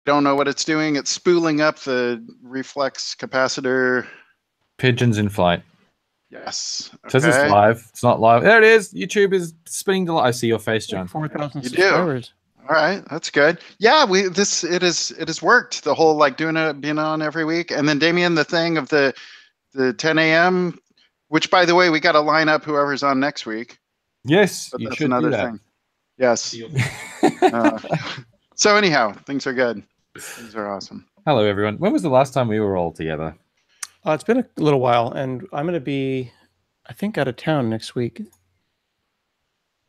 don't know what it's doing. It's spooling up the reflex capacitor. Pigeons in flight. Yes. Okay. Says it's live. It's not live. There it is. YouTube is spinning the light. I see your face, John. 4,000 You subscribers. All right, that's good. Yeah, it has worked. The whole like being on every week, and then Damien, the thing of the 10 a.m., which by the way, we got to line up whoever's on next week. Yes, but you that's should another do that. thing. Yes. So anyhow, things are good. Things are awesome. Hello, everyone. When was the last time we were all together? It's been a little while, and I'm going to be, I think, out of town next week.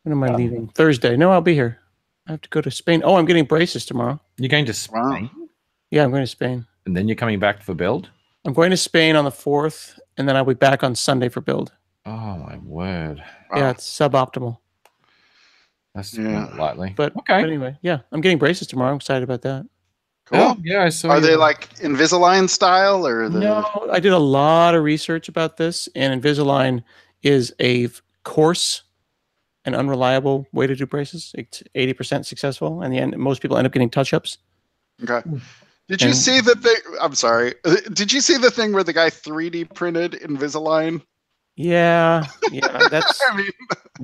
When am I leaving? Thursday. No, I'll be here. I have to go to Spain. Oh, I'm getting braces tomorrow. You're going to Spain? Wow. Yeah, I'm going to Spain. And then you're coming back for build? I'm going to Spain on the 4th, and then I'll be back on Sunday for build. Oh, my word. Wow. Yeah, it's suboptimal. That's lightly. But anyway, yeah, I'm getting braces tomorrow. I'm excited about that. Cool. Oh, yeah, I saw. Are they like Invisalign style or the? No, I did a lot of research about this, and Invisalign is a coarse and unreliable way to do braces. It's 80% successful, and the end, most people end up getting touch-ups. Okay. Did you see the thing? I'm sorry. Did you see the thing where the guy 3D printed Invisalign? Yeah, that's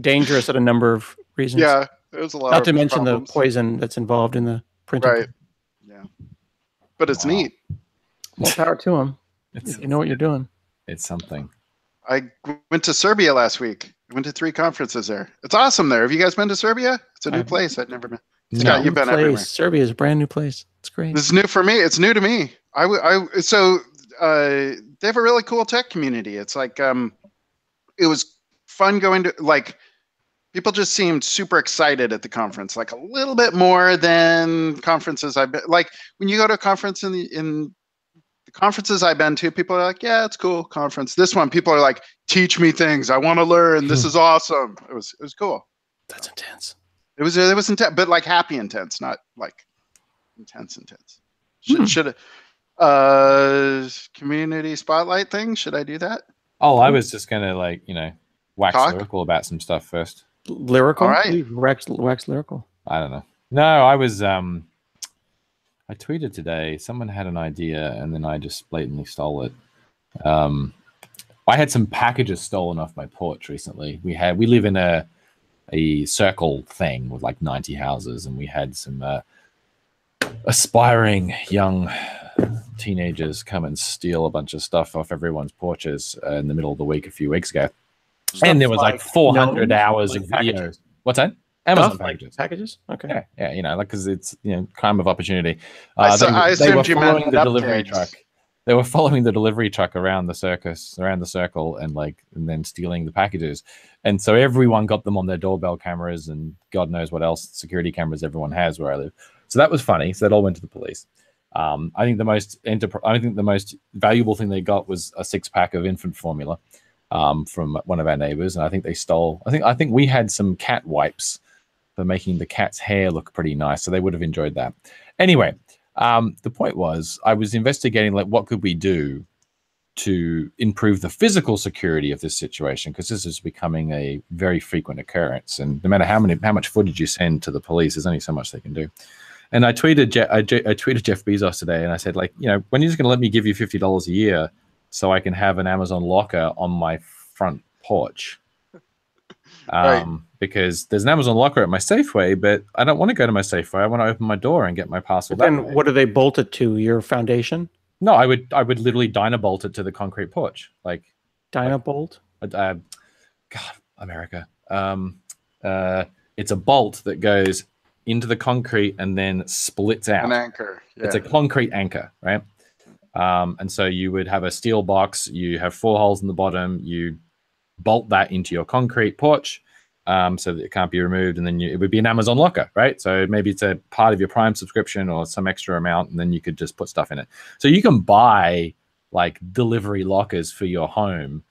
dangerous at a number of reasons. Yeah, there's a lot. Not to mention problems. the poison that's involved in the printing. Right. Yeah. But it's neat. More power to them. You know what you're doing. It's something. I went to Serbia last week. I went to 3 conferences there. It's awesome there. Have you guys been to Serbia? It's a new place. I'd never been. Scott, you've been everywhere. Serbia is a brand new place. It's great. This is new for me. It's new to me. So they have a really cool tech community. It's like it was fun going to like. People just seemed super excited at the conference, like a little bit more than conferences I've been. Like when you go to a conference in the conferences I've been to, people are like, "Yeah, it's cool conference." This one, people are like, "Teach me things. I want to learn. This is awesome." It was cool. That's intense. It was intense, but like happy intense, not like intense. Should community spotlight thing? Should I do that? Oh, I was just gonna wax lyrical about some stuff first. Lyrical? All right. Wax lyrical. I don't know. No, I was I tweeted today, someone had an idea and then I just blatantly stole it. I had some packages stolen off my porch recently. We live in a circle thing with like 90 houses, and we had some aspiring young teenagers come and steal a bunch of stuff off everyone's porches in the middle of the week a few weeks ago. And there was like 400 hours of videos. What's that? Amazon packages. Packages? Okay. Yeah, because it's crime of opportunity. They were following the delivery truck. They were following the delivery truck around the circle, and then stealing the packages. And so everyone got them on their doorbell cameras and God knows what else security cameras everyone has where I live. So that was funny. So that all went to the police. I think the most valuable thing they got was a 6-pack of infant formula from one of our neighbors, and I think they stole. I think we had some cat wipes for making the cat's hair look pretty nice, so they would have enjoyed that. Anyway, the point was I was investigating what could we do to improve the physical security of this situation, because this is becoming a very frequent occurrence, and no matter how much footage you send to the police, there's only so much they can do. And I tweeted Jeff Bezos today, and I said, when are you just going to let me give you $50 a year so I can have an Amazon locker on my front porch? Right. Because there's an Amazon locker at my Safeway, but I don't want to go to my Safeway. I want to open my door and get my parcel. Then what do they bolt it to? Your foundation? No, I would literally Dynabolt it to the concrete porch, Dynabolt. God, America. It's a bolt that goes into the concrete and then splits out. An anchor. Yeah. It's a concrete anchor, right? And so you would have a steel box. You have 4 holes in the bottom. You bolt that into your concrete porch so that it can't be removed. And then it would be an Amazon locker, right? So maybe it's a part of your Prime subscription or some extra amount, and then you could just put stuff in it. So you can buy like delivery lockers for your home.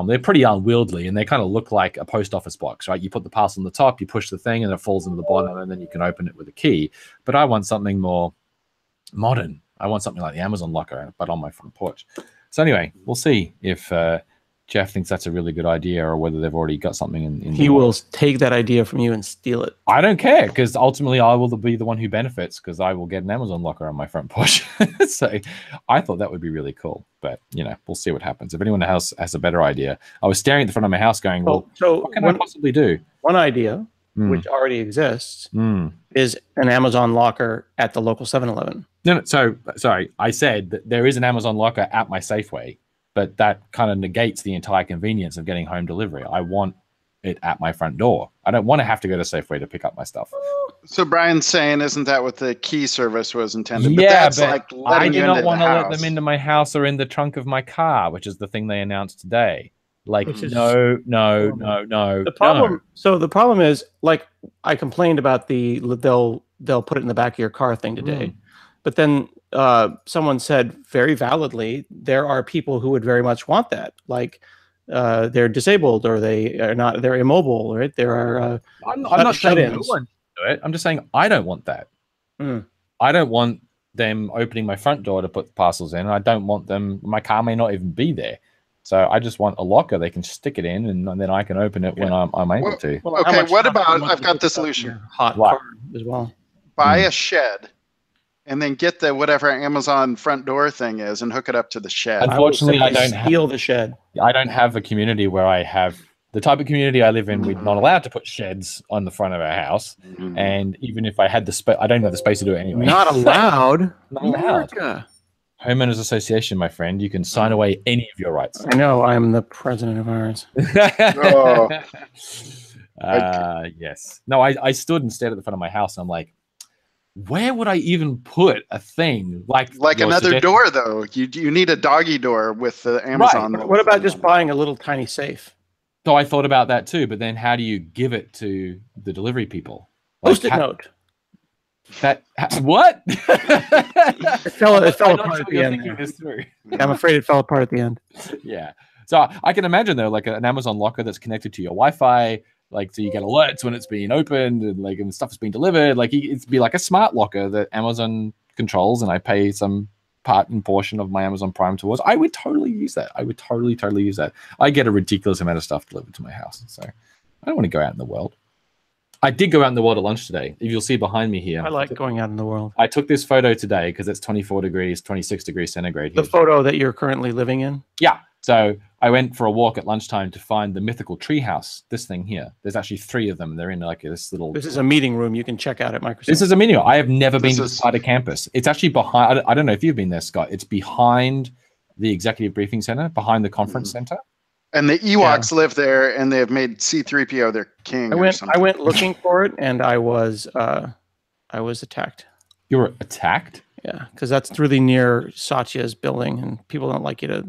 They're pretty unwieldy, and they kind of look like a post office box, right? You put the parcel on the top, you push the thing, and it falls into the bottom, and then you can open it with a key. But I want something more modern. I want something like the Amazon locker, but on my front porch. So anyway, we'll see if Jeff thinks that's a really good idea, or whether they've already got something in He will take that idea from you and steal it. I don't care, because ultimately I will be the one who benefits, because I will get an Amazon locker on my front porch. So I thought that would be really cool, but we'll see what happens. If anyone else has a better idea, I was staring at the front of my house going, well, what can I possibly do? One idea, which already exists, is an Amazon locker at the local 7-Eleven. No, so sorry, I said that there is an Amazon locker at my Safeway, but that kind of negates the entire convenience of getting home delivery. I want it at my front door. I don't want to have to go to Safeway to pick up my stuff. So Brian's saying, isn't that what the key service was intended? Yeah, but that's but like I letting do you not into want the to let house. them into my house or in the trunk of my car, which is the thing they announced today. Like, Which is- no. The problem. So the problem is, like, I complained about they'll put it in the back of your car thing today, but then someone said very validly there are people who would very much want that, like they're disabled or they're immobile, right? There are I'm not saying no shut-ins. one should do it. I'm just saying I don't want that. I don't want them opening my front door to put parcels in. I don't want them. My car may not even be there. So I just want a locker they can stick it in, and then I can open it when I'm able to. Well, Okay, what about, I've got the solution. Hot car as well. Buy a shed and then get the whatever Amazon front door thing is and hook it up to the shed. Unfortunately, I don't steal the shed. I don't have a community where I have the type of community I live in. We're not allowed to put sheds on the front of our house, and even if I had the space, I don't have the space to do it anyway. Not allowed. Not allowed. Homeowners Association, my friend, you can sign away any of your rights. I know. I'm the president of ours. Oh. Yes. No, I stood and stared at the front of my house, and I'm like, where would I even put a thing like another door, though? You need a doggy door with the Amazon. Right. What about just buying a little tiny safe? So I thought about that too, but then how do you give it to the delivery people? Post-it note. What? It fell apart at the end. I'm afraid it fell apart at the end. Yeah. So I can imagine though, like an Amazon locker that's connected to your Wi-Fi, like so you get alerts when it's being opened and like and stuff is being delivered. Like it'd be like a smart locker that Amazon controls, and I pay some part and portion of my Amazon Prime towards. I would totally use that. I would totally use that. I get a ridiculous amount of stuff delivered to my house, so I don't want to go out in the world. I did go out in the world at lunch today. If you'll see behind me here. I like going out in the world. I took this photo today because it's 24 degrees, 26 degrees centigrade here. The photo that you're currently living in? Yeah. So I went for a walk at lunchtime to find the Mythical Treehouse, this thing here. There's actually 3 of them. They're in like this little... This is a meeting room you can check out at Microsoft. This is a meeting room. I have never been to this part of campus. It's actually behind... I don't know if you've been there, Scott. It's behind the Executive Briefing Center, behind the conference center. And the Ewoks live there, and they have made C-3PO their king. I went looking for it, and I was attacked. You were attacked? Yeah, because that's really near Satya's building, and people don't like you to.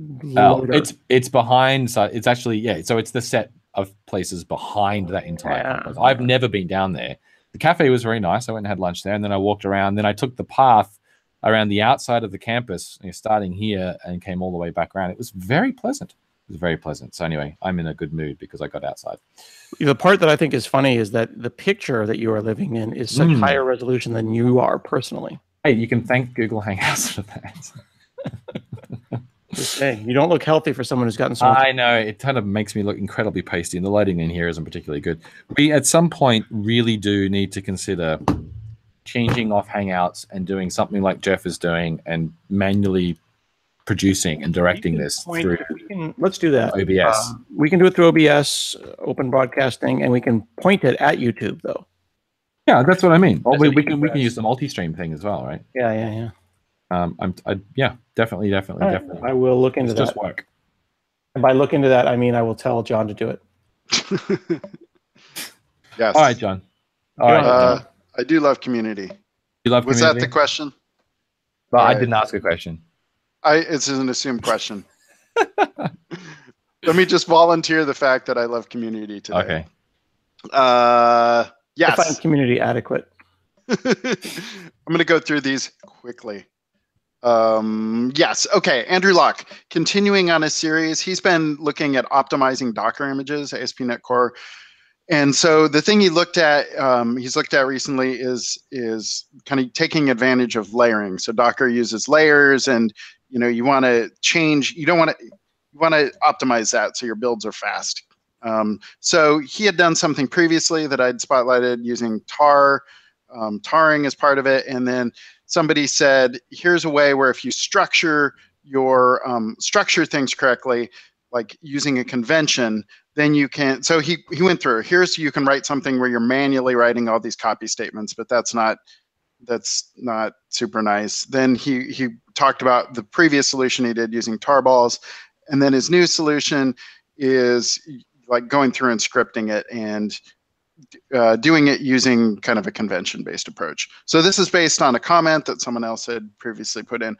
It's behind. So it's actually So it's the set of places behind that entire campus. I've never been down there. The cafe was very nice. I went and had lunch there, and then I walked around. Then I took the path around the outside of the campus, starting here, and came all the way back around. It was very pleasant. It was very pleasant. So anyway, I'm in a good mood because I got outside. The part that I think is funny is that the picture that you are living in is such higher resolution than you are personally. Hey, you can thank Google Hangouts for that. Just saying, you don't look healthy for someone who's gotten so much. I know, it kind of makes me look incredibly pasty, and the lighting in here isn't particularly good. We, at some point, really do need to consider changing off Hangouts and doing something like Jeff is doing and manually producing and directing this through let's do that. OBS. We can do it through OBS, open broadcasting, and we can point it at YouTube, though. Yeah, that's what I mean. Well, we can use the multi-stream thing as well, right? Yeah. Definitely. I will look into that. Just work. And by look into that, I mean I will tell John to do it. Yes. All right, John. All right. I do love community. You love Was community? that the question? Well, I didn't ask a question. It's an assumed question. Let me just volunteer the fact that I love community today. Okay. Yes. I find community adequate. I'm going to go through these quickly. Yes. Okay. Andrew Locke, continuing on his series, he's been looking at optimizing Docker images, ASP.NET Core. And so the thing he's looked at recently is kind of taking advantage of layering. So Docker uses layers, and you want to change. You You want to optimize that so your builds are fast. So he had done something previously that I'd spotlighted using tar, tarring as part of it, and then somebody said, here's a way where if you structure your structure things correctly, like using a convention, then you can. So he went through. Here's you can write something where you're manually writing all these copy statements, but that's not super nice. Then he talked about the previous solution he did using tarballs, and then his new solution is like going through and scripting it and doing it using kind of a convention-based approach. So this is based on a comment that someone else had previously put in.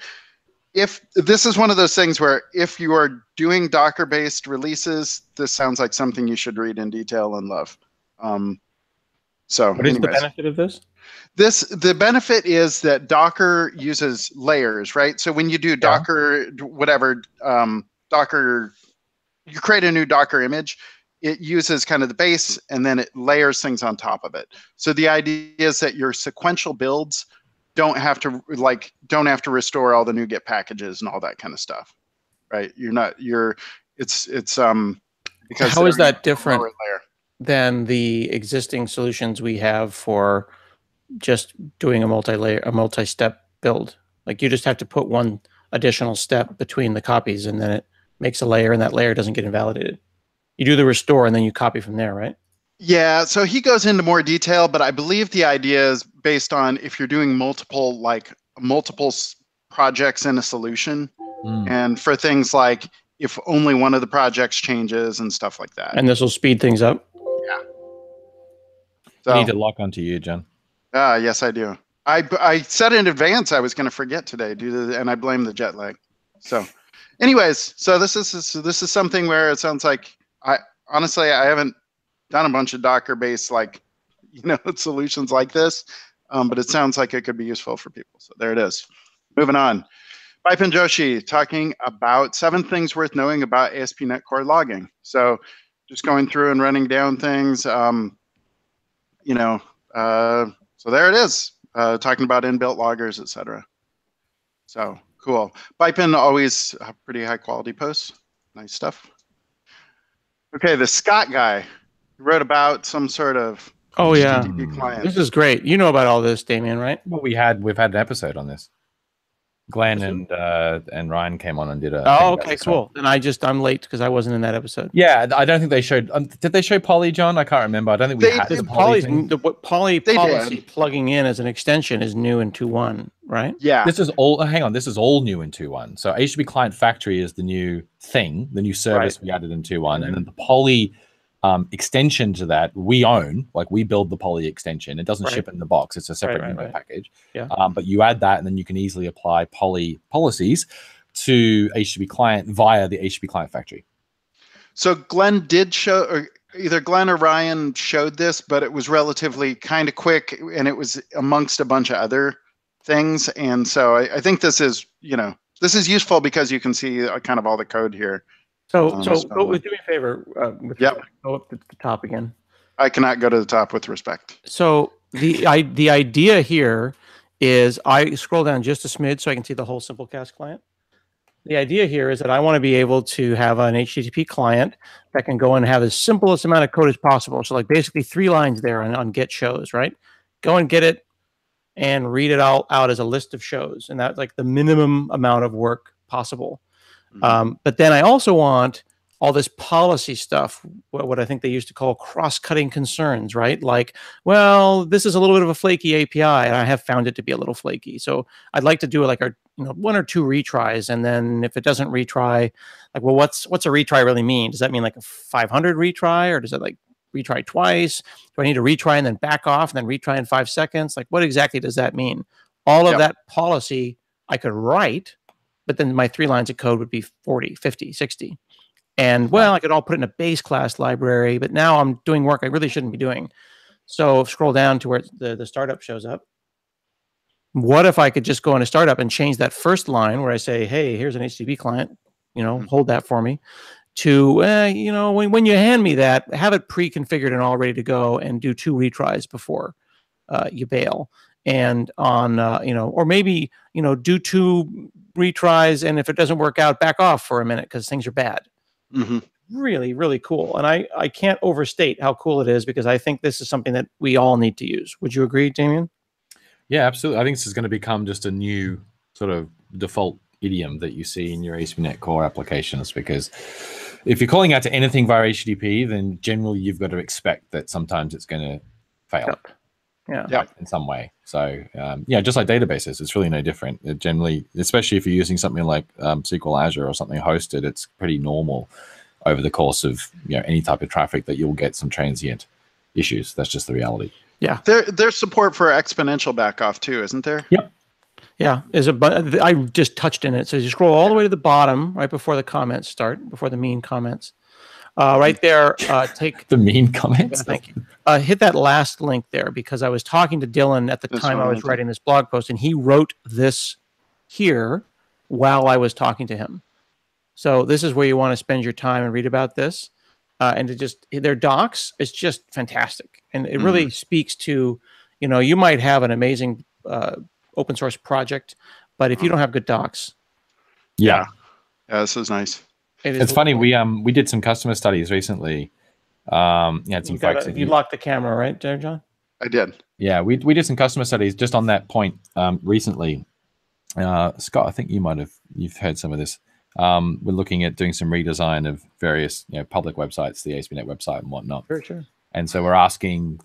If this is one of those things where if you are doing Docker-based releases, this sounds like something you should read in detail and love. So what is the benefit of this? The benefit is that Docker uses layers, right? So when you do Docker, whatever, Docker, you create a new Docker image, it uses kind of the base and then it layers things on top of it. So the idea is that your sequential builds don't have to restore all the NuGet packages and all that kind of stuff, right? It's because how is that different than the existing solutions we have for just doing a multi-step build? Like you just have to put one additional step between the copies and then it makes a layer and that layer doesn't get invalidated. You do the restore and then you copy from there, right? Yeah, so he goes into more detail, but I believe the idea is based on if you're doing multiple projects in a solution, and for things like if only one of the projects changes and stuff like that. And this will speed things up? Yeah. So, I need to lock onto you, John. Yes, I do. I said in advance I was going to forget today and I blame the jet lag. So anyways, so this is something where it sounds like honestly I haven't done a bunch of Docker-based solutions like this, but it sounds like it could be useful for people. So there it is. Moving on. Bipin Joshi talking about 7 things worth knowing about ASP.NET Core logging. So just going through and running down things. So there it is. Talking about inbuilt loggers, etc. So cool. Bipin always pretty high quality posts. Nice stuff. Okay, the Scott guy wrote about some sort of HTTP client. This is great. You know about all this, Damien, right? Well, we've had an episode on this. Glenn and Ryan came on and did a. Oh, okay, cool. And I'm late because I wasn't in that episode. Yeah, I don't think they showed. Did they show Poly, John? I can't remember. I don't think we had the Poly thing. Poly policy plugging in as an extension is new in 2.1, right? Yeah. This is all. Hang on, this is all new in 2.1. So HTTP Client Factory is the new thing, the new service we added in 2.1, and then the Poly extension to that we own. Like we build the Poly extension. It doesn't ship in the box. It's a separate package. Yeah. But you add that, and then you can easily apply Poly policies to HTTP client via the HTTP Client Factory. So Glenn did show, or either Glenn or Ryan showed this, but it was relatively kind of quick, and it was amongst a bunch of other things. And so I think this is useful because you can see kind of all the code here. So do me a favor. Go up to the top again. I cannot go to the top with respect. So the idea here is I scroll down just a smidge so I can see the whole Simplecast client. The idea here is that I want to be able to have an HTTP client that can go and have the simplest amount of code as possible. So like basically 3 lines there on get shows, right? Go and get it and read it all out as a list of shows. And that's like the minimum amount of work possible. But then I also want all this policy stuff, what I think they used to call cross-cutting concerns, right? Like, well, this is a little bit of a flaky API, and I have found it to be a little flaky. So I'd like to do like 1 or 2 retries, and then if it doesn't retry, like, well, what's a retry really mean? Does that mean like a 500 retry, or does it like retry twice? Do I need to retry and then back off and then retry in 5 seconds? Like, what exactly does that mean? All of that policy I could write, but then my 3 lines of code would be 40, 50, 60. And well, I could all put it in a base class library, but now I'm doing work I really shouldn't be doing. So scroll down to where the startup shows up. What if I could just go into startup and change that first line where I say, hey, here's an HTTP client, hold that for me, to, when you hand me that, have it pre-configured and all ready to go and do 2 retries before you bail. And on, or maybe, do 2 retries, and if it doesn't work out, back off for a minute because things are bad. Mm-hmm. Really, really cool. And I can't overstate how cool it is, because I think this is something that we all need to use. Would you agree, Damien? Yeah, absolutely. I think this is going to become just a new sort of default idiom that you see in your ASP.NET Core applications, because if you're calling out to anything via HTTP, then generally you've got to expect that sometimes it's going to fail. Yep. Yeah. Right, in some way. So yeah, just like databases, it's really no different. It generally, especially if you're using something like SQL Azure or something hosted, it's pretty normal over the course of any type of traffic that you'll get some transient issues. That's just the reality. Yeah. There's support for exponential backoff too, isn't there? Yep. Yeah. I just touched in it. So you scroll all the way to the bottom, right before the comments start, before the mean comments. Right there, take the mean comments. Yeah, thank you. Hit that last link there, because I was talking to Dylan at the time I was writing this blog post, and he wrote this here while I was talking to him. So this is where you want to spend your time and read about this, and to just their docs is just fantastic, and it really speaks to, you might have an amazing open source project, but if you don't have good docs, yeah, this is nice. It's funny. We did some customer studies recently. Some folks. You locked the camera, right, there, John? I did. Yeah, we did some customer studies just on that point recently. Scott, I think you've heard some of this. We're looking at doing some redesign of various public websites, the ASP.NET website and whatnot. Sure. And so we're asking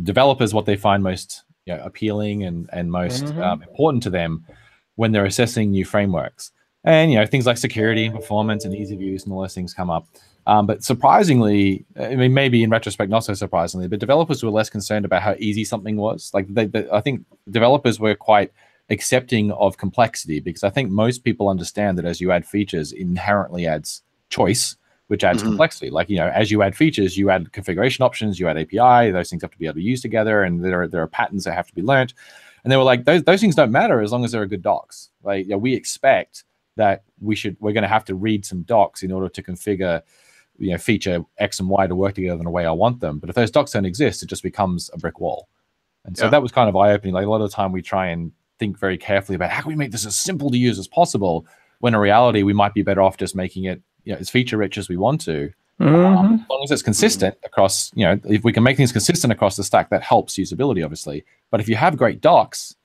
developers what they find most appealing and most important to them when they're assessing new frameworks. And things like security and performance and ease of use and all those things come up. But surprisingly, I mean, maybe in retrospect, not so surprisingly, but developers were less concerned about how easy something was. Like I think developers were quite accepting of complexity, because I think most people understand that as you add features, it inherently adds choice, which adds complexity. Like, as you add features, you add configuration options, you add API, those things have to be able to use together, and there are patterns that have to be learned. And they were like, those things don't matter as long as there are good docs. Like, we expect that we're going to have to read some docs in order to configure feature X and Y to work together in the way I want them. But if those docs don't exist, it just becomes a brick wall. And so that was kind of eye-opening. Like, a lot of the time we try and think very carefully about how can we make this as simple to use as possible, when in reality we might be better off just making it as feature rich as we want to. As long as it's consistent across, if we can make things consistent across the stack, that helps usability, obviously. But if you have great docs,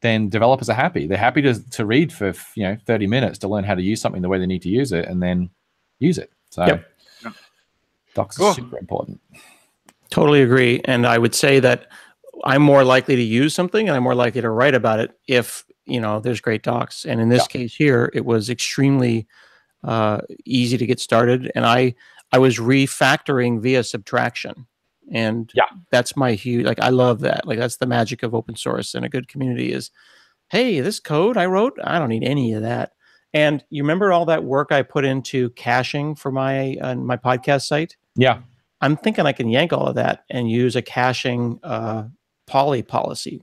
then developers are happy. They're happy to read for 30 minutes to learn how to use something the way they need to use it, and then use it. So docs are super important. Totally agree. And I would say that I'm more likely to use something, and I'm more likely to write about it if there's great docs. And in this case here, it was extremely easy to get started. And I was refactoring via subtraction. And that's my huge, I love that. That's the magic of open source and a good community is, hey, this code I wrote, I don't need any of that. And you remember all that work I put into caching for my podcast site? Yeah. I'm thinking I can yank all of that and use a caching poly policy.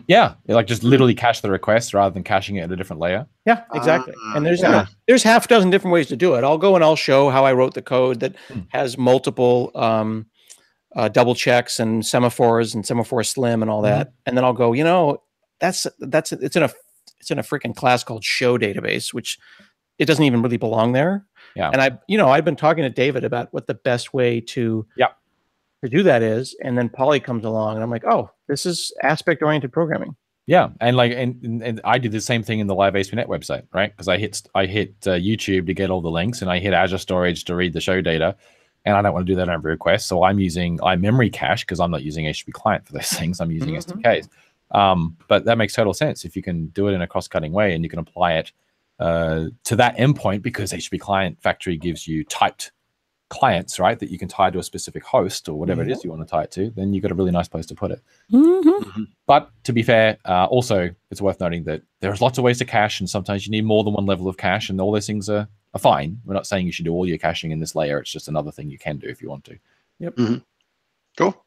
Yeah. Just literally cache the request rather than caching it at a different layer. Yeah, exactly. And there's half a dozen different ways to do it. I'll go and I'll show how I wrote the code that has multiple double checks and semaphores and semaphore slim and all that, and then I'll go, it's in a freaking class called show database, which it doesn't even really belong there. Yeah. And I've been talking to David about what the best way to do that is, and then Polly comes along, and I'm like, oh, this is aspect oriented programming. Yeah, and and I did the same thing in the live ASP.NET website, right? Because I hit YouTube to get all the links, and I hit Azure Storage to read the show data. And I don't want to do that on every request. So I'm using iMemory cache because I'm not using HTTP client for those things. I'm using SDKs. But that makes total sense if you can do it in a cross-cutting way and you can apply it to that endpoint, because HTTP client factory gives you typed clients, right, that you can tie to a specific host or whatever it is you want to tie it to, then you've got a really nice place to put it. But to be fair, also, it's worth noting that there's lots of ways to cache, and sometimes you need more than one level of cache, and all those things are fine. We're not saying you should do all your caching in this layer. It's just another thing you can do if you want to. Yep. Cool.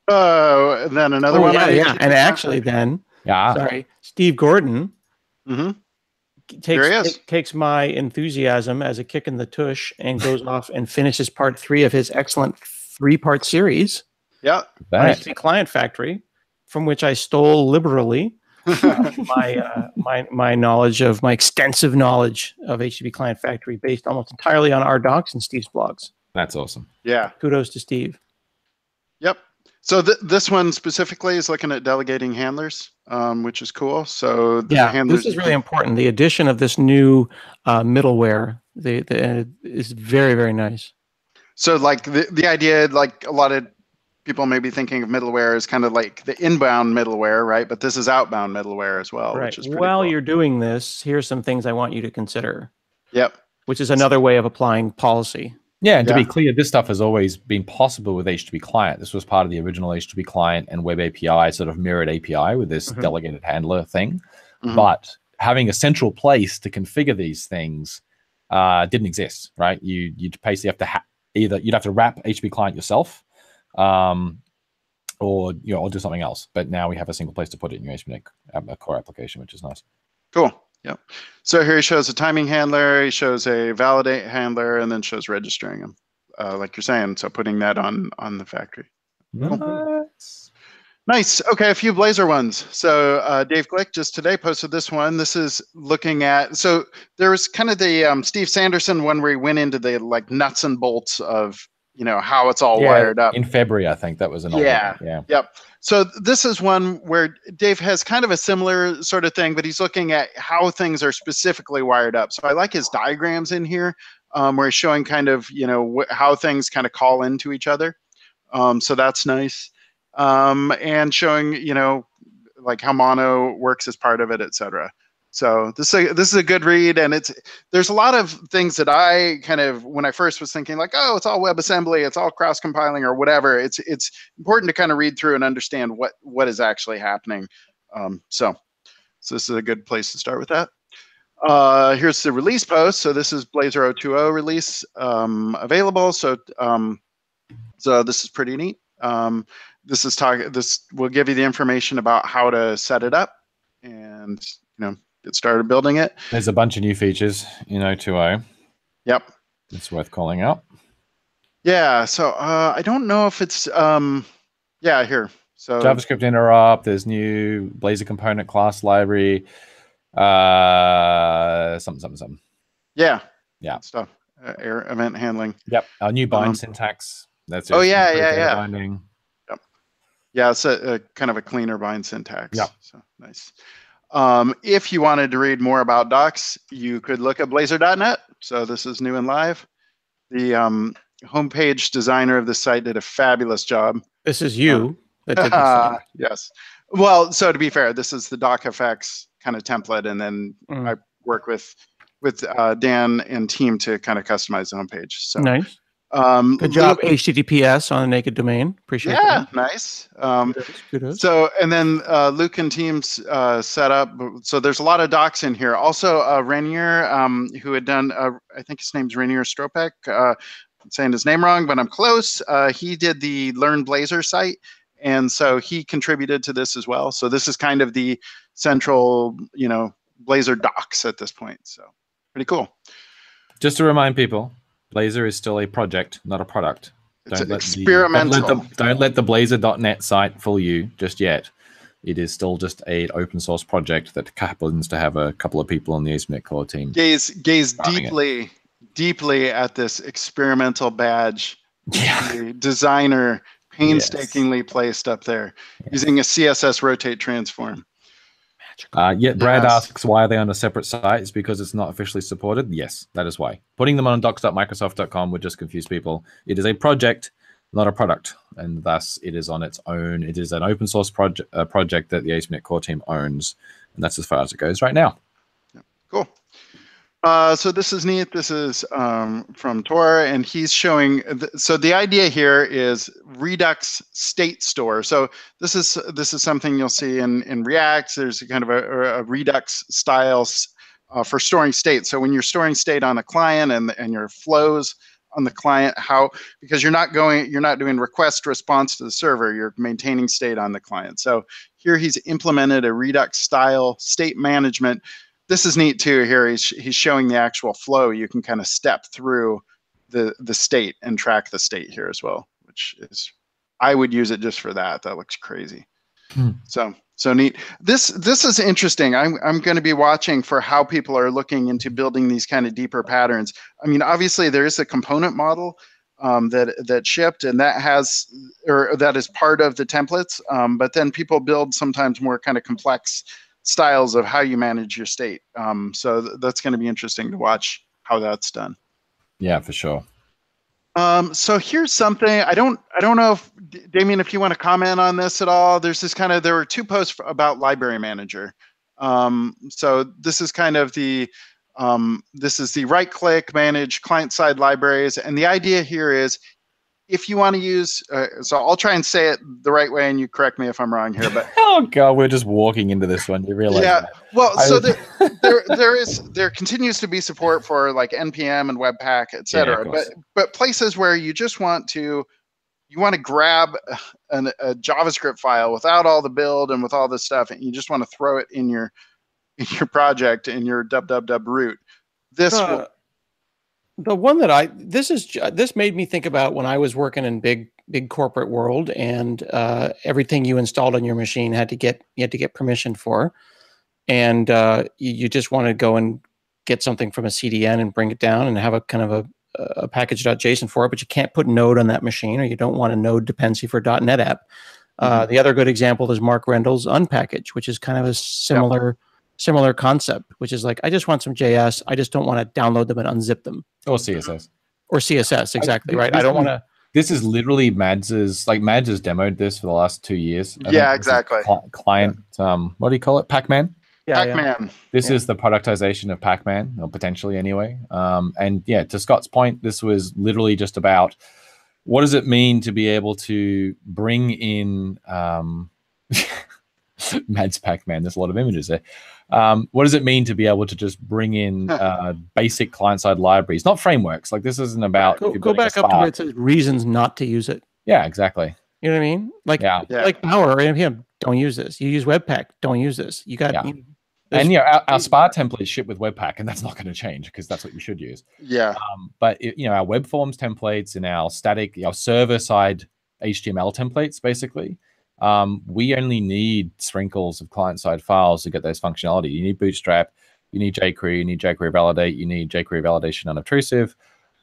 And then another one. Yeah. And actually then, sorry, Steve Gordon takes my enthusiasm as a kick in the tush and goes off and finishes part 3 of his excellent 3-part series. Yeah. HTTP Client Factory, from which I stole liberally. my knowledge of my extensive knowledge of HTTP Client Factory based almost entirely on our docs and Steve's blogs. That's awesome. Yeah. Kudos to Steve. Yep. So this one specifically is looking at delegating handlers, which is cool. So the handlers, this is really important. The addition of this new middleware is very, very nice. So like the idea, like a lot of people may be thinking of middleware as kind of like the inbound middleware, right? But this is outbound middleware as well, Right. which is pretty While cool. you're doing this, here's some things I want you to consider. Yep. Which is another way of applying policy. Yeah, and to be clear, this stuff has always been possible with HTTP client. This was part of the original HTTP client and web API sort of mirrored API with this delegated handler thing. But having a central place to configure these things didn't exist, right? You'd basically have to you'd have to wrap HTTP client yourself, or or do something else. But now we have a single place to put it in your HTTP core application, which is nice. Cool. Yep. So here he shows a timing handler, he shows a validate handler, and then shows registering them, like you're saying. So putting that on the factory. Nice. Nice. Okay, a few Blazor ones. So Dave Glick just today posted this one. This is looking at, so there was kind of the Steve Sanderson one where he went into the like nuts and bolts of how it's all wired up. In February, I think that was an old one. Yeah. Yep. So this is one where Dave has kind of a similar sort of thing, but he's looking at how things are specifically wired up. So I like his diagrams in here, where he's showing kind of how things kind of call into each other. So that's nice, and showing like how mono works as part of it, etc. So this is a good read, and there's a lot of things that I kind of, when I first was thinking like, oh, it's all WebAssembly, it's all cross compiling or whatever. It's important to kind of read through and understand what is actually happening. So this is a good place to start with that. Here's the release post. So this is Blazor 0.20 release available. So this is pretty neat. This will give you the information about how to set it up and get started building it. There's a bunch of new features in 0.20. Yep. It's worth calling out. Yeah. So I don't know if it's here. So JavaScript interrupt. There's new Blazor component class library. Something. Yeah. Yeah. Stuff. Error event handling. Yep. Our new bind syntax. That's it. Oh yeah. Binding. Yep. Yeah, it's a kind of a cleaner bind syntax. Yep. So nice. If you wanted to read more about docs, you could look at blazor.net. So this is new and live. The homepage designer of the site did a fabulous job. This is you that did this. Yes. Well, so to be fair, this is the DocFX kind of template, and then I work with Dan and team to kind of customize the homepage. So nice. Good job, HTTPS on a naked domain. Appreciate that. Yeah, nice. Kudos. So, and then Luke and team's set up. So there's a lot of docs in here. Also, Rainier, who had done, I think his name's Rainier Stropek. I'm saying his name wrong, but I'm close. He did the Learn Blazor site, and so he contributed to this as well. So this is kind of the central, Blazor docs at this point. So pretty cool. Just to remind people, Blazor is still a project, not a product. It's experimental. Don't let the Blazor.net site fool you just yet. It is still just an open source project that happens to have a couple of people on the ASP.NET Core team. Gaze deeply at this experimental badge. Yeah. The designer painstakingly placed up there using a CSS rotate transform. Brad asks, why are they on a separate site? It's because it's not officially supported. Yes, that is why. Putting them on docs.microsoft.com would just confuse people. It is a project, not a product, and thus it is on its own. It is an open source project that the ASP.NET Core team owns, and that's as far as it goes right now. Cool. So this is neat. This is from Tor, and he's showing. So the idea here is Redux state store. So this is something you'll see in React. There's kind of a Redux style for storing state. So when you're storing state on a client and your flows on the client, because you're not doing request response to the server, you're maintaining state on the client. So here he's implemented a Redux style state management. This is neat too. Here he's showing the actual flow. You can kind of step through the state and track the state here as well, which is, I would use it just for that. That looks crazy. So So neat. This is interesting. I'm going to be watching for how people are looking into building these kind of deeper patterns. I mean, obviously there is a component model that shipped, and that is part of the templates. But then people build sometimes more kind of complex styles of how you manage your state. So that's going to be interesting to watch how that's done. Yeah, for sure. So here's something I don't know if Damien, if you want to comment on this at all. There's this there were 2 posts about Library Manager. So this is kind of the this is the right-click manage client-side libraries, and the idea here is if you want to use, so I'll try and say it the right way, and you correct me if I'm wrong here. But oh god, we're just walking into this one. You realize? Yeah. That. Well, so there continues to be support for like NPM and Webpack, et cetera. Yeah, but places where you just want to grab a JavaScript file without all the build and with all this stuff, and you just want to throw it in your project in your www root. The one that this made me think about when I was working in big corporate world, and everything you installed on your machine you had to get permission for, and you just want to go and get something from a CDN and bring it down and have a kind of a package.json for it, but you can't put Node on that machine, or you don't want a Node dependency for a .NET app. The other good example is Mark Rendell's Unpackage, which is kind of a similar concept, which is like, I just want some JS. I just don't want to download them and unzip them. Or CSS. Or CSS, exactly, right? I don't want to... This is literally Mads has demoed this for the last 2 years. Yeah, exactly. Client, what do you call it? Pac-Man? Yeah, Pac-Man. This is the productization of Pac-Man, or potentially anyway. And yeah, to Scott's point, this was literally just about what does it mean to be able to bring in... Mads Pac-Man, there's a lot of images there. What does it mean to be able to just bring in basic client-side libraries, not frameworks? Like, this isn't about... Go back up to where it says reasons not to use it. Yeah, exactly. You know what I mean? Like Power or NPM, don't use this. You use Webpack, don't use this. You got... Yeah. And our SPA templates ship with Webpack, and that's not going to change because that's what you should use. Yeah. But our web forms templates and our static, our server-side HTML templates, basically, we only need sprinkles of client-side files to get those functionality. You need Bootstrap, you need jQuery, you need jQuery validate, you need jQuery validation unobtrusive,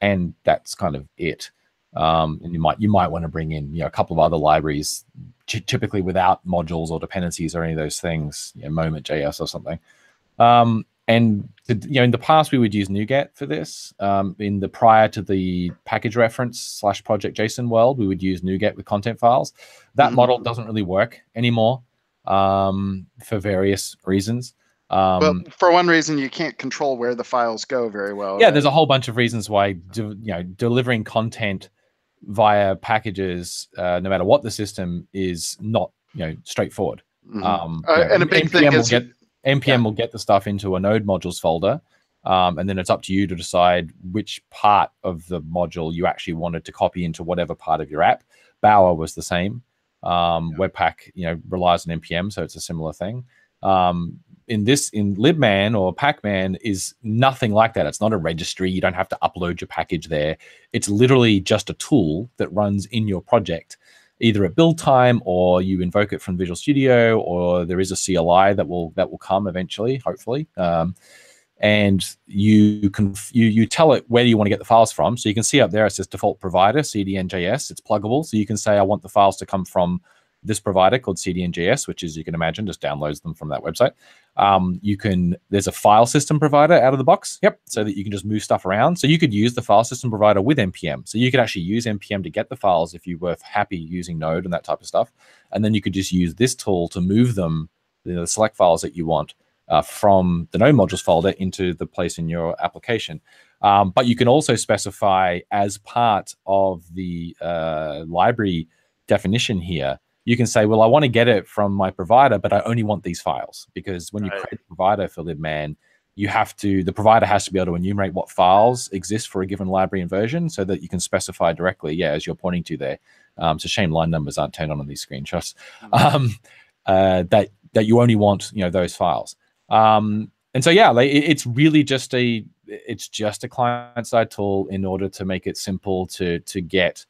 and that's kind of it. And you might want to bring in a couple of other libraries, typically without modules or dependencies or any of those things, Moment.js or something. And in the past, we would use NuGet for this. Prior to the package reference / project JSON world, we would use NuGet with content files. That model doesn't really work anymore for various reasons. Well, for one reason, you can't control where the files go very well. Yeah, there's a whole bunch of reasons why delivering content via packages, no matter what the system, is not straightforward. And a big thing is NPM will get the stuff into a node modules folder, and then it's up to you to decide which part of the module you actually wanted to copy into whatever part of your app. Bower was the same. Webpack, relies on NPM, so it's a similar thing. In libman or Pacman is nothing like that. It's not a registry. You don't have to upload your package there. It's literally just a tool that runs in your project, either at build time, or you invoke it from Visual Studio, or there is a CLI that will come eventually, hopefully. And you tell it where you want to get the files from. So you can see up there it says default provider, CDN.js. It's pluggable. So you can say, I want the files to come from this provider called CDN.js, which, as you can imagine, just downloads them from that website. There's a file system provider out of the box. Yep. So that you can just move stuff around. So you could use the file system provider with NPM. So you could actually use NPM to get the files if you were happy using Node and that type of stuff. And then you could just use this tool to move them, the select files that you want, from the Node modules folder into the place in your application. But you can also specify, as part of the library definition here, you can say, well, I want to get it from my provider, but I only want these files. Because when you create a provider for libman, the provider has to be able to enumerate what files exist for a given library and version, so that you can specify directly, as you're pointing to there. It's a shame line numbers aren't turned on these screenshots. That you only want those files. And so it's really just a client side tool in order to make it simple to get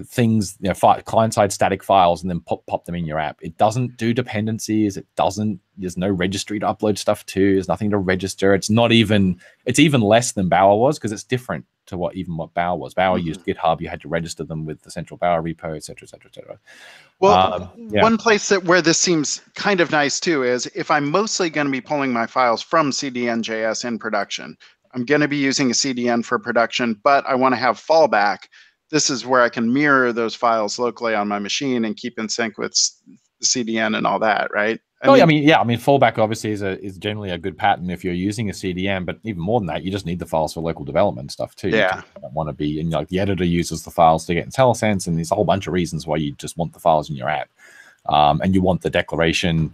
things, client-side static files, and then pop them in your app. It doesn't do dependencies. There's no registry to upload stuff to. There's nothing to register. It's even less than Bower was, because it's different to what Bower was. Bower used GitHub. You had to register them with the central Bower repo, et cetera, et cetera, et cetera. Well, one place where this seems kind of nice too is if I'm mostly going to be pulling my files from CDN.js in production, I'm going to be using a CDN for production, but I want to have fallback. This is where I can mirror those files locally on my machine and keep in sync with the CDN and all that, right? I mean, fallback obviously is generally a good pattern if you're using a CDN, but even more than that, you just need the files for local development stuff too. Yeah. You don't want to be, and the editor uses the files to get IntelliSense, and there's a whole bunch of reasons why you just want the files in your app, and you want the declaration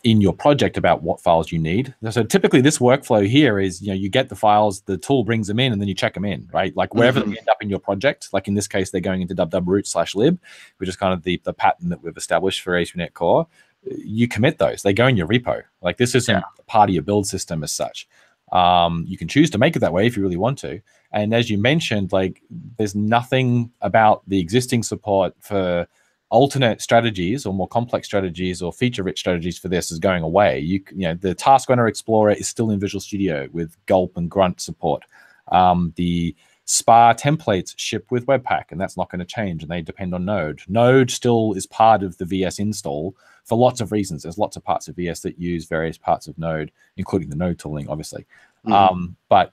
in your project about what files you need. So typically this workflow here is, you get the files, the tool brings them in, and then you check them in, right? Like wherever they end up in your project, like in this case, they're going into root/lib, which is kind of the pattern that we've established for ASP.NET Core. You commit those, they go in your repo. Like this isn't part of your build system as such. You can choose to make it that way if you really want to. And as you mentioned, like there's nothing about the existing support for alternate strategies or more complex strategies or feature-rich strategies for this is going away. The Task Runner Explorer is still in Visual Studio with gulp and grunt support. The SPA templates ship with Webpack, and that's not going to change, and they depend on Node. Node still is part of the VS install for lots of reasons. There's lots of parts of VS that use various parts of Node, including the Node tooling, obviously. But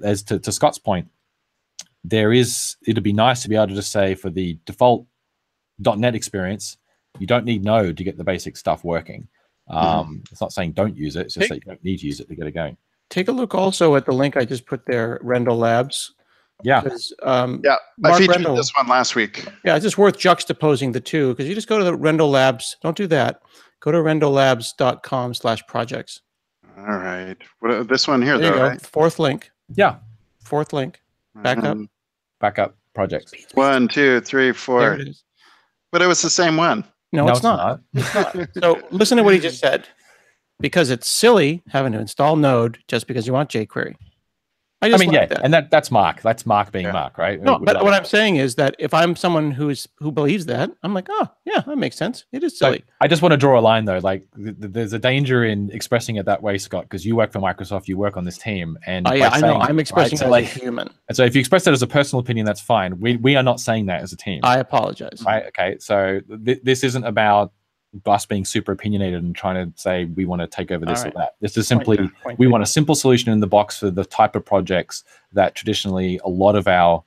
as to Scott's point, it'd be nice to be able to just say for the default .NET experience, you don't need Node to get the basic stuff working. It's not saying don't use it. It's just that you don't need to use it to get it going. Take a look also at the link I just put there, Rendell Labs. I featured this one last week. Yeah, it's just worth juxtaposing the two, because you just go to the Rendell Labs. Don't do that. Go to rendellabs.com/projects. All right. This one here, there though, you go. right? Fourth link. Yeah. Fourth link. Back up projects. 1, 2, 3, 4. There it is. But it was the same one. No, it's not. It's not. So listen to what he just said. Because it's silly having to install Node just because you want jQuery. That. And that's Mark. That's Mark being Mark, right? No, but what I'm saying is that if I'm someone who believes that, I'm like, oh, yeah, that makes sense. It is silly. So I just want to draw a line, though. Like, there's a danger in expressing it that way, Scott, because you work for Microsoft, you work on this team. And I know. I'm expressing it as a human. And so if you express that as a personal opinion, that's fine. We are not saying that as a team. I apologize. Right? Okay. So this isn't about us being super opinionated and trying to say we want to take over this or that. This is simply we want a simple solution in the box for the type of projects that traditionally a lot of our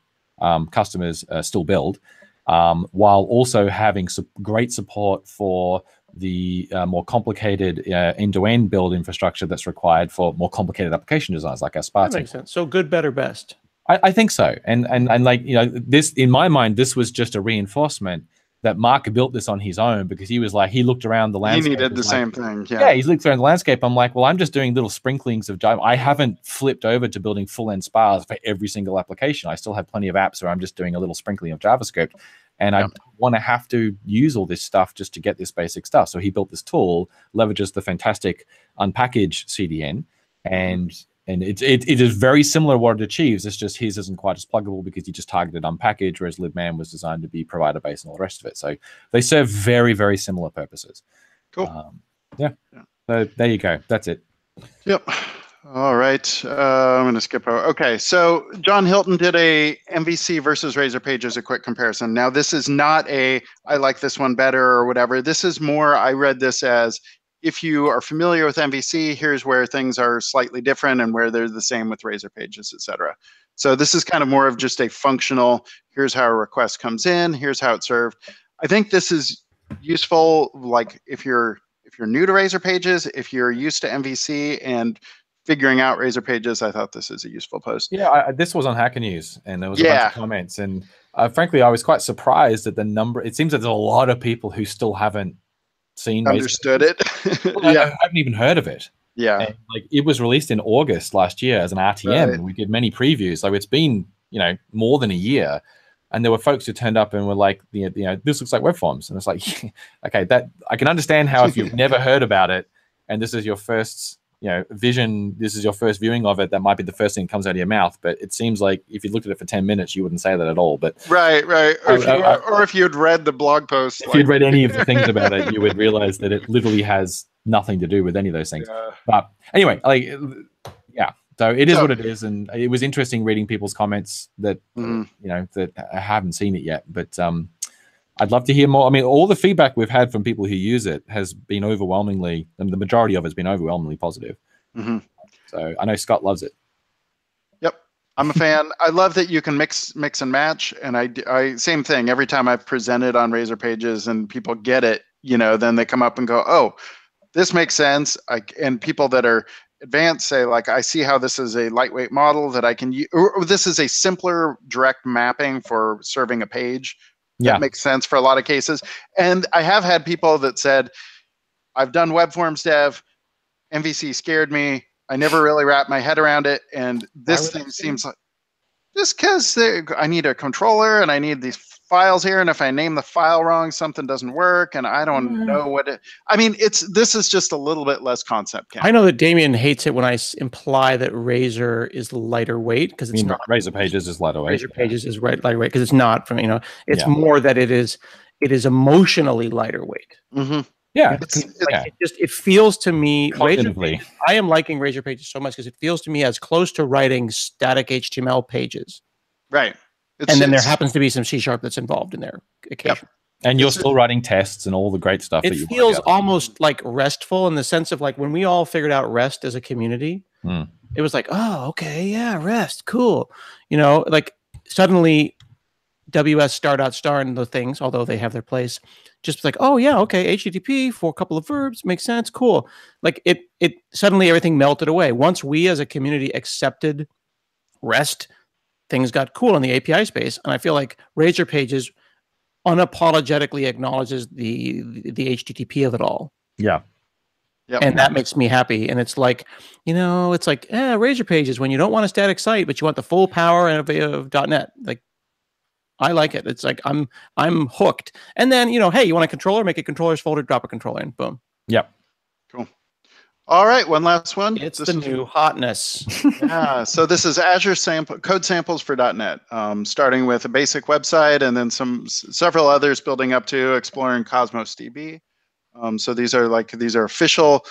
customers still build, while also having great support for the more complicated end-to-end build infrastructure that's required for more complicated application designs like our SPA. That makes sense. So good, better, best. I think so. And like, this, in my mind, this was just a reinforcement that Mark built this on his own, because he was like, he looked around the landscape. He needed the same thing. Yeah, he looked around the landscape. I'm like, well, I'm just doing little sprinklings of Java. I haven't flipped over to building full-end SPAs for every single application. I still have plenty of apps where I'm just doing a little sprinkling of JavaScript. And I don't want to have to use all this stuff just to get this basic stuff. So he built this tool, leverages the fantastic unpackaged CDN, and it is very similar to what it achieves. It's just his isn't quite as pluggable because he just targeted unpackaged, whereas libman was designed to be provider based and all the rest of it. So they serve very, very similar purposes. Cool. So there you go. That's it. Yep. All right. I'm going to skip over. Okay. So John Hilton did a MVC versus Razer Pages, a quick comparison. Now, this is not I like this one better or whatever. This is more, I read this as, if you are familiar with MVC, here's where things are slightly different and where they're the same with Razer Pages, et cetera. So this is kind of more of just a functional, here's how a request comes in, here's how it's served. I think this is useful, like if you're new to Razer Pages, if you're used to MVC and figuring out Razer Pages, I thought this is a useful post. Yeah, this was on Hacker News, and there was a bunch of comments. And frankly, I was quite surprised at the number. It seems that there's a lot of people who still haven't understood it. I haven't even heard of it. Yeah. And, like, it was released in August last year as an RTM, and we did many previews. So it's been, more than a year. And there were folks who turned up and were like, this looks like web forms. And it's like, okay, that I can understand how if you've never heard about it and this is your first Vision, this is your first viewing of it, that might be the first thing that comes out of your mouth. But it seems like if you looked at it for 10 minutes, you wouldn't say that at all. But right. Or if you'd read the blog post, if you'd read any of the things about it, you would realize that it literally has nothing to do with any of those things. Yeah. But anyway, yeah. So it is what it is, and it was interesting reading people's comments that that I haven't seen it yet, but I'd love to hear more. I mean, all the feedback we've had from people who use it has been overwhelmingly, and the majority of it has been overwhelmingly positive. So I know Scott loves it. Yep, I'm a fan. I love that you can mix and match, and I same thing. Every time I've presented on Razer Pages and people get it, then they come up and go, "Oh, this makes sense." And people that are advanced say, like, I see how this is a lightweight model that I can use, or this is a simpler direct mapping for serving a page. That makes sense for a lot of cases. And I have had people that said, I've done web forms dev, MVC scared me, I never really wrapped my head around it, and this thing seems like, just because I need a controller and I need these files here, and if I name the file wrong, something doesn't work, and I don't know what it. I mean, this is just a little bit less concept. I know that Damien hates it when I imply that Razer is lighter weight, because it's not. Razer Pages is lighter weight. Razer Pages is lighter weight because it's not. From it's more that it is emotionally lighter weight. Yeah, it feels to me. Cognitively. I am liking Razer Pages so much because it feels to me as close to writing static HTML pages. Right. And then there happens to be some C# that's involved in there occasionally. And you're still writing tests and all the great stuff. It feels almost like RESTful in the sense of like when we all figured out REST as a community, it was like, oh, okay, yeah, REST, cool. Like suddenly WS star and the things, although they have their place, just like, oh yeah, okay, HTTP for a couple of verbs makes sense, cool. Like it suddenly everything melted away. Once we as a community accepted REST, things got cool in the API space, and I feel like Razer Pages unapologetically acknowledges the HTTP of it all. Yeah. Yep. And that makes me happy. And it's like, Razer Pages when you don't want a static site, but you want the full power of .NET. Like, I like it. It's like I'm hooked. And then, hey, you want a controller? Make a controllers folder, drop a controller in, boom. Yep. Cool. All right, one last one. It's the new hotness. Yeah, so this is Azure code samples for .NET, starting with a basic website and then several others building up to exploring Cosmos DB. So these are official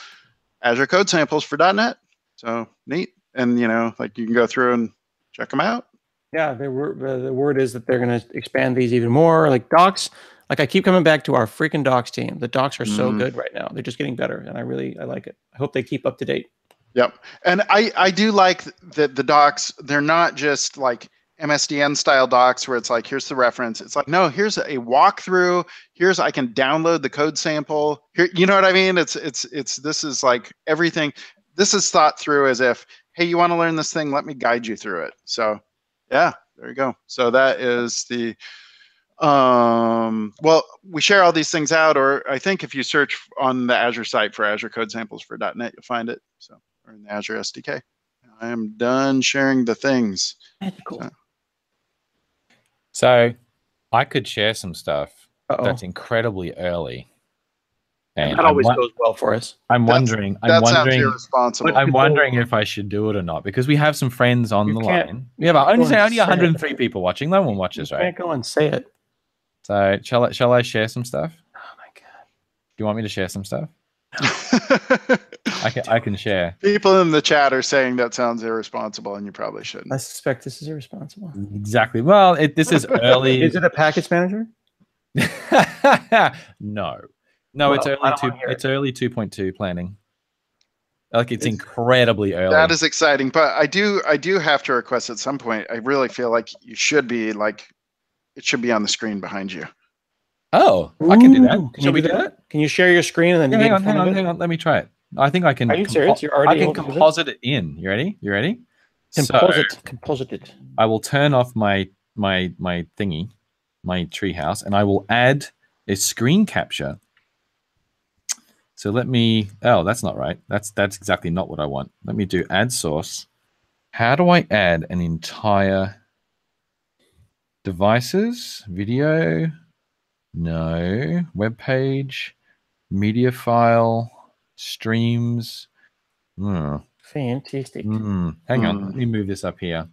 Azure code samples for .NET. So neat, and you can go through and check them out. Yeah, the word is that they're going to expand these even more. Like docs, like I keep coming back to our freaking docs team. The docs are so good right now. They're just getting better, and I like it. I hope they keep up to date. Yep, and I do like that the docs. They're not just like MSDN style docs where it's like, here's the reference. It's like, no, here's a walkthrough. I can download the code sample. Here, you know what I mean? This is like everything. This is thought through as if, hey, you want to learn this thing? Let me guide you through it. So, yeah, there you go. So that is the. Well, we share all these things out, or I think if you search on the Azure site for Azure code samples for .NET, you'll find it. So, or in the Azure SDK. I am done sharing the things. Cool. So I could share some stuff that's incredibly early. And that always goes well for us. I'm wondering if I should do it or not, because we have some friends on the line. We have only 103 people watching. No one watches, right? You can't go and say it. So shall I share some stuff? Oh my god! Do you want me to share some stuff? I can share. People in the chat are saying that sounds irresponsible, and you probably shouldn't. I suspect this is irresponsible. Exactly. Well, this is early. Is it a package manager? No, well, it's early 2.2 planning. Like it's incredibly early. That is exciting, but I do have to request at some point. I really feel like you should be like, it should be on the screen behind you. Oh, I can do that. Shall we do that? Can you share your screen and then hang on. Let me try it. I think I can. Are you serious? You're already. I can composite it in. You ready? Composite it. I will turn off my thingy, my treehouse, and I will add a screen capture. So let me. Oh, that's not right. That's exactly not what I want. Let me do add source. How do I add an entire devices video? No. Web page, media file, streams, Fantastic. Hang on, let me move this up here.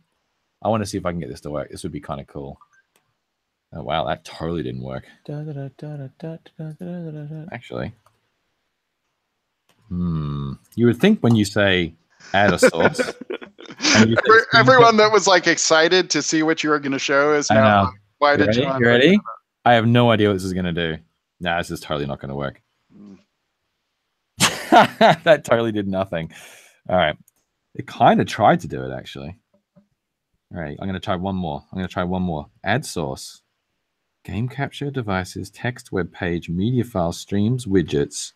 I want to see if I can get this to work. This would be kind of cool. Oh wow, that totally didn't work. Actually, you would think when you say add a source, and everyone that was like excited to see what you were going to show is now like, why did John? You ready? I have no idea what this is going to do. Nah, this is totally not going to work. That totally did nothing. All right. It kind of tried to do it, actually. All right. I'm going to try one more. Add source. Game capture devices, text, web page, media file, streams, widgets,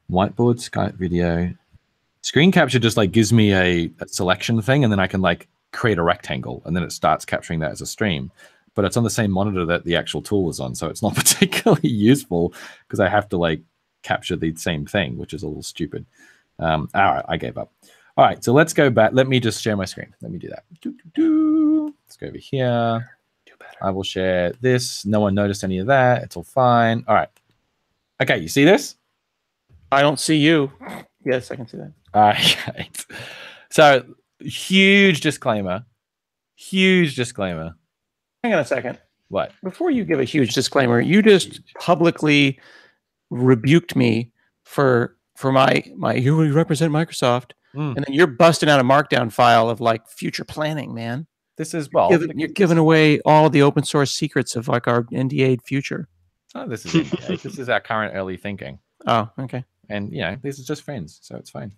whiteboard, Skype video. Screen capture just like gives me a selection thing, and then I can like create a rectangle, and then it starts capturing that as a stream. But it's on the same monitor that the actual tool is on, so it's not particularly useful because I have to like capture the same thing, which is a little stupid. All right, I gave up. All right, so let's go back. Let me just share my screen. Let me do that. Let's go over here. I will share this. No one noticed any of that. It's all fine. All right. Okay, you see this? I don't see you. Yes, I can see that. All right. So, huge disclaimer. Hang on a second. What? Before you give a huge disclaimer, you just publicly rebuked me for my you represent Microsoft, and then you're busting out a markdown file of like future planning, man. This is you're giving away all the open source secrets of like our NDA future. Oh, this is NDA. This is our current early thinking. Oh, okay. And you know, this is just friends, so it's fine.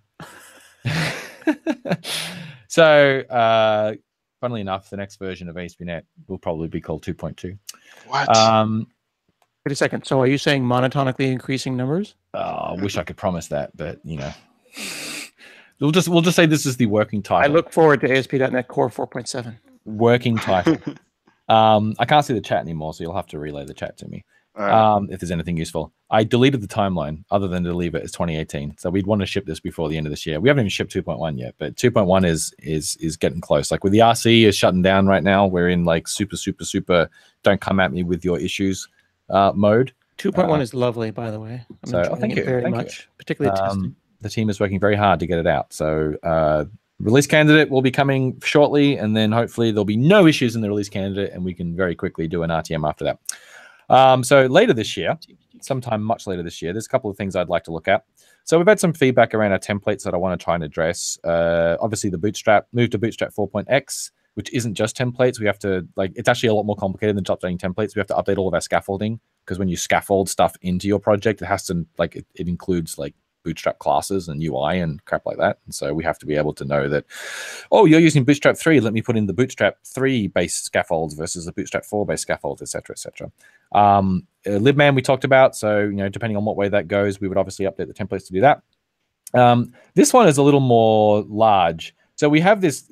So, funnily enough, the next version of ASP.NET will probably be called 2.2. What? Wait a second. So, are you saying monotonically increasing numbers? I wish I could promise that, but you know, we'll just say this is the working title. I look forward to ASP.NET Core 4.7. Working title. I can't see the chat anymore, so you'll have to relay the chat to me. If there's anything useful. I deleted the timeline other than to leave it as 2018. So we'd want to ship this before the end of this year. We haven't even shipped 2.1 yet, but 2.1 is getting close. Like with the RC is shutting down right now. We're in like super don't come at me with your issues mode. 2.1 is lovely, by the way. Thank you very much, particularly testing. The team is working very hard to get it out. So release candidate will be coming shortly, and then hopefully there'll be no issues in the release candidate, and we can very quickly do an RTM after that. So later this year, sometime much later this year, there's a couple of things I'd like to look at. So we've had some feedback around our templates that I want to try and address. Obviously, the move to Bootstrap 4.x, which isn't just templates. We have to, like, it's actually a lot more complicated than just updating templates. We have to update all of our scaffolding, because when you scaffold stuff into your project, it has to, like, it includes, like, Bootstrap classes and UI and crap like that. And so we have to be able to know that, oh, you're using Bootstrap 3, let me put in the Bootstrap 3 based scaffolds versus the Bootstrap 4 based scaffolds, etc., etc. Libman we talked about, so you know, depending on what way that goes, we would obviously update the templates to do that. This one is a little more large. So we have this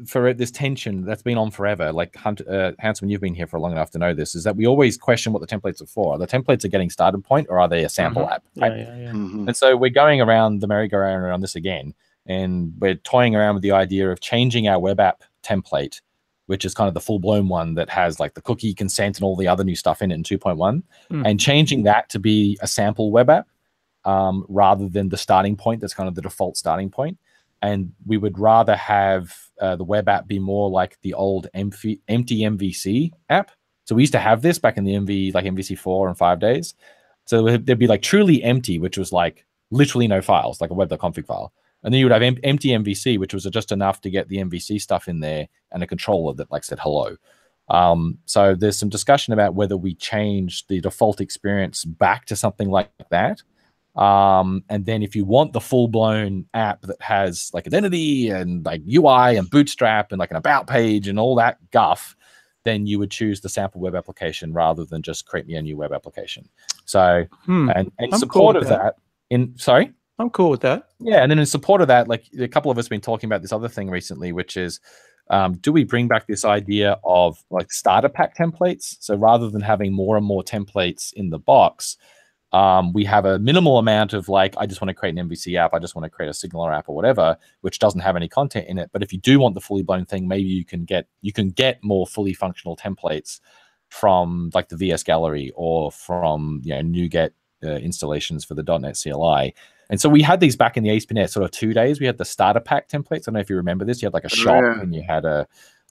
tension that's been on forever. Like Hanson, you've been here for long enough to know this, is that we always question what the templates are for. Are the templates a getting started point, or are they a sample app? Right? Yeah. And so we're going around the merry-go-round around this again, and we're toying around with the idea of changing our web app template, which is kind of the full-blown one that has like the cookie consent and all the other new stuff in it in 2.1, and changing that to be a sample web app rather than the starting point that's kind of the default starting point. And we would rather have the web app be more like the old empty MVC app. So we used to have this back in the MVC 4 and 5 days. So there'd be like truly empty, which was like literally no files, like a web.config file. And then you would have empty MVC, which was just enough to get the MVC stuff in there and a controller that like said hello. So there's some discussion about whether we change the default experience back to something like that. And then if you want the full-blown app that has like identity and like UI and Bootstrap and like an about page and all that guff, then you would choose the sample web application rather than just create me a new web application. So, and in support of that, I'm cool with that. Yeah, and then in support of that, like a couple of us have been talking about this other thing recently, which is, do we bring back this idea of like starter pack templates? So rather than having more and more templates in the box, we have a minimal amount of like, I just want to create an MVC app, I just want to create a Signaler app or whatever, which doesn't have any content in it. But if you do want the fully blown thing, maybe you can get more fully functional templates from like the VS Gallery or from, you know, NuGet installations for the .NET CLI. And so we had these back in the ASP.NET sort of 2 days. We had the starter pack templates. I don't know if you remember this. You had like a shop and you had a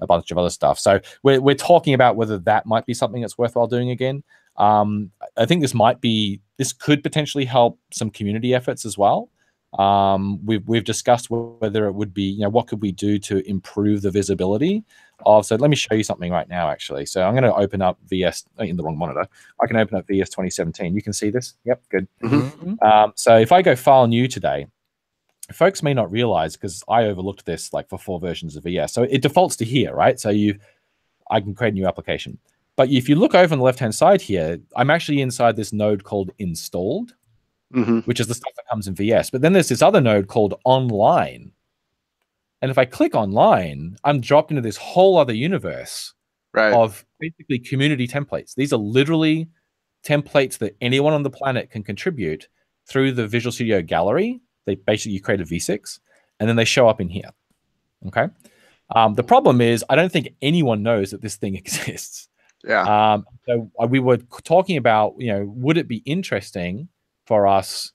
bunch of other stuff. So we're talking about whether that might be something that's worthwhile doing again. I think this could potentially help some community efforts as well. We've discussed whether it would be, what could we do to improve the visibility of, so let me show you something right now, actually. So I'm going to open up VS in the wrong monitor. I can open up VS 2017. You can see this? Yep, good. So if I go file new today, folks may not realize, because I overlooked this like for 4 versions of VS. So it defaults to here, right? So I can create a new application. But if you look over on the left-hand side here, I'm actually inside this node called installed, which is the stuff that comes in VS. But then there's this other node called online. And if I click online, I'm dropped into this whole other universe of basically community templates. These are literally templates that anyone on the planet can contribute through the Visual Studio Gallery. You create a V6, and then they show up in here. Okay. The problem is I don't think anyone knows that this thing exists. Yeah. So we were talking about, would it be interesting for us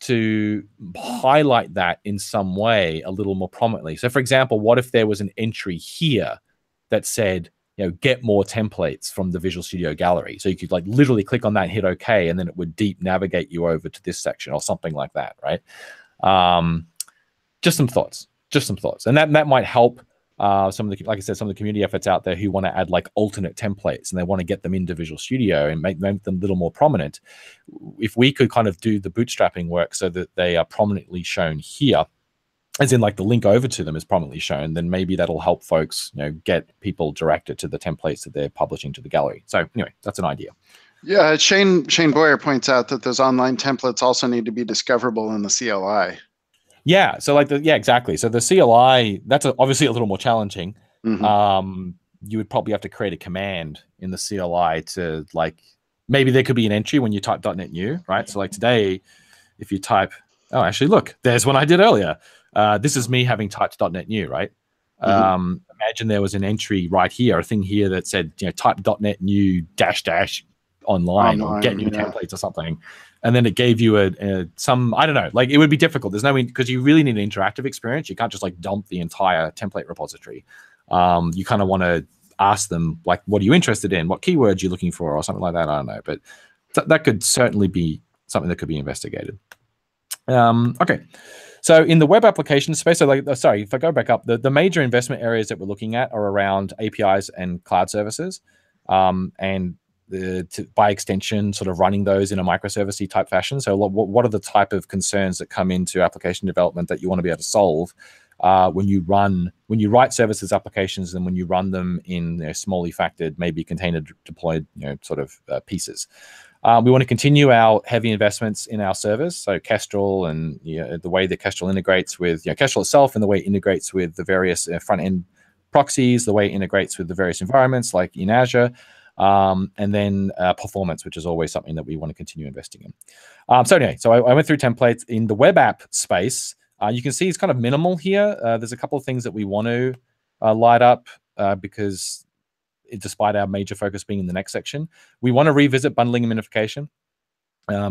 to highlight that in some way a little more prominently? So for example, what if there was an entry here that said, get more templates from the Visual Studio Gallery? So you could like literally click on that and hit OK, and then it would deep navigate you over to this section or something like that, right? Just some thoughts. And that might help some of the community efforts out there who want to add like alternate templates and they want to get them into Visual Studio and make them a little more prominent. If we could kind of do the bootstrapping work so that they are prominently shown here, as in like the link over to them is prominently shown, then maybe that'll help folks, get people directed to the templates that they're publishing to the gallery. So anyway, that's an idea. Yeah, Shane Boyer points out that those online templates also need to be discoverable in the CLI. Yeah, so exactly. So the CLI, that's obviously a little more challenging. You would probably have to create a command in the CLI to maybe there could be an entry when you type .NET New, right? So like today, if you type, oh, actually, look, there's one I did earlier. This is me having typed .NET New, right? Imagine there was an entry right here, a thing here that said, type .NET New -- online or get new templates or something. And then it gave you some, I don't know, it would be difficult. There's no, because you really need an interactive experience. You can't just dump the entire template repository. You kind of want to ask them, what are you interested in? What keywords you're looking for or something like that. I don't know. But that could certainly be something that could be investigated. Okay. So in the web application space, sorry, if I go back up, the major investment areas that we're looking at are around APIs and cloud services. And by extension, sort of running those in a microservice type fashion. So what are the type of concerns that come into application development that you want to be able to solve when you write services applications and when you run them in smallly factored, maybe container deployed, pieces. We want to continue our heavy investments in our servers. So Kestrel and the way that Kestrel integrates with Kestrel itself and the way it integrates with the various front end proxies, the way it integrates with the various environments like in Azure. And then performance, which is always something that we want to continue investing in. So anyway, so I went through templates. In the web app space, you can see it's kind of minimal here. There's a couple of things that we want to light up because despite our major focus being in the next section, we want to revisit bundling and minification.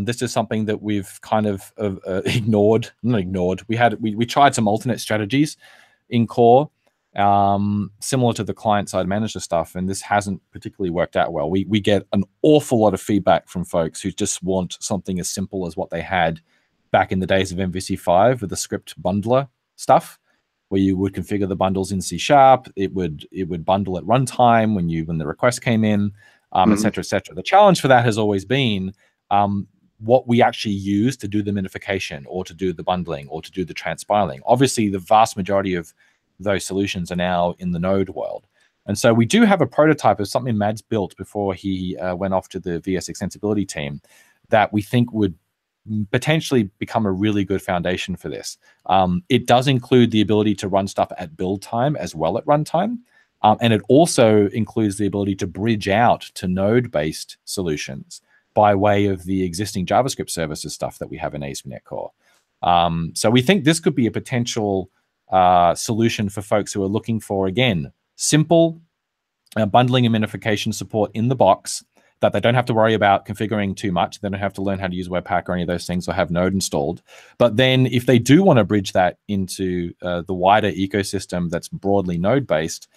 This is something that we've kind of ignored. Not ignored. We tried some alternate strategies in core, similar to the client-side manager stuff, and this hasn't particularly worked out well. We get an awful lot of feedback from folks who just want something as simple as what they had back in the days of MVC5 with the script bundler stuff, where you would configure the bundles in C#. It would bundle at runtime when the request came in, et cetera, et cetera. The challenge for that has always been what we actually use to do the minification or to do the bundling or to do the transpiling. Obviously, the vast majority of those solutions are now in the Node world. And so we do have a prototype of something Mads built before he went off to the VS extensibility team that we think would potentially become a really good foundation for this. It does include the ability to run stuff at build time as well at runtime. And it also includes the ability to bridge out to node-based solutions by way of the existing JavaScript services stuff that we have in ASP.NET Core. So we think this could be a potential solution for folks who are looking for, again, simple bundling and minification support in the box, that they don't have to worry about configuring too much. They don't have to learn how to use Webpack or any of those things or have Node installed. But then if they do want to bridge that into the wider ecosystem that's broadly Node-based,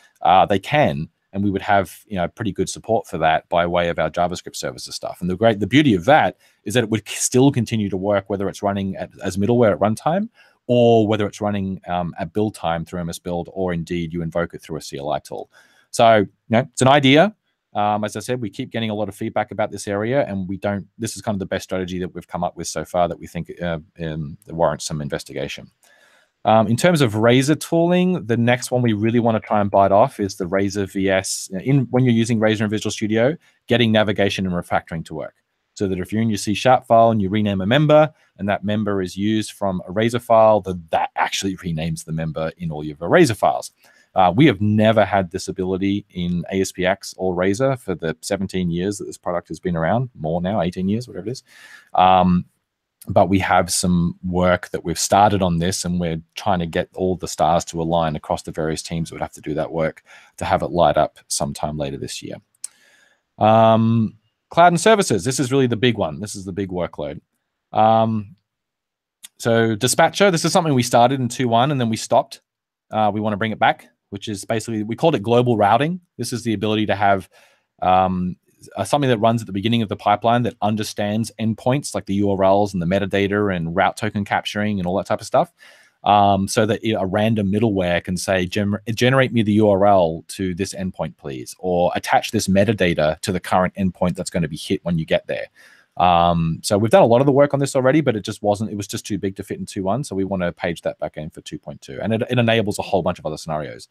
they can. And we would have pretty good support for that by way of our JavaScript services stuff. And the beauty of that is that it would still continue to work whether it's running as middleware at runtime or whether it's running at build time through MS Build, or indeed you invoke it through a CLI tool. So it's an idea. As I said, we keep getting a lot of feedback about this area, and this is kind of the best strategy that we've come up with so far that we think warrants some investigation. In terms of Razer tooling, the next one we really want to try and bite off is the Razer VS. When you're using Razer in Visual Studio, getting navigation and refactoring to work. So that if you're in your C# file and you rename a member, and that member is used from a Razer file, that actually renames the member in all your Razer files. We have never had this ability in ASPX or Razer for the 17 years that this product has been around, more now, 18 years, whatever it is. But we have some work that we've started on this, and we're trying to get all the stars to align across the various teams that would have to do that work to have it light up sometime later this year. Cloudant Services, this is really the big one. This is the big workload. So Dispatcher, this is something we started in 2.1 and then we stopped. We want to bring it back, which is basically, we called it global routing. This is the ability to have something that runs at the beginning of the pipeline that understands endpoints like the URLs and the metadata and route token capturing and all that type of stuff, so that a random middleware can say, generate me the URL to this endpoint, please, or attach this metadata to the current endpoint that's going to be hit when you get there. So we've done a lot of the work on this already, but it was just too big to fit in 2.1. So we want to page that back in for 2.2, and it enables a whole bunch of other scenarios.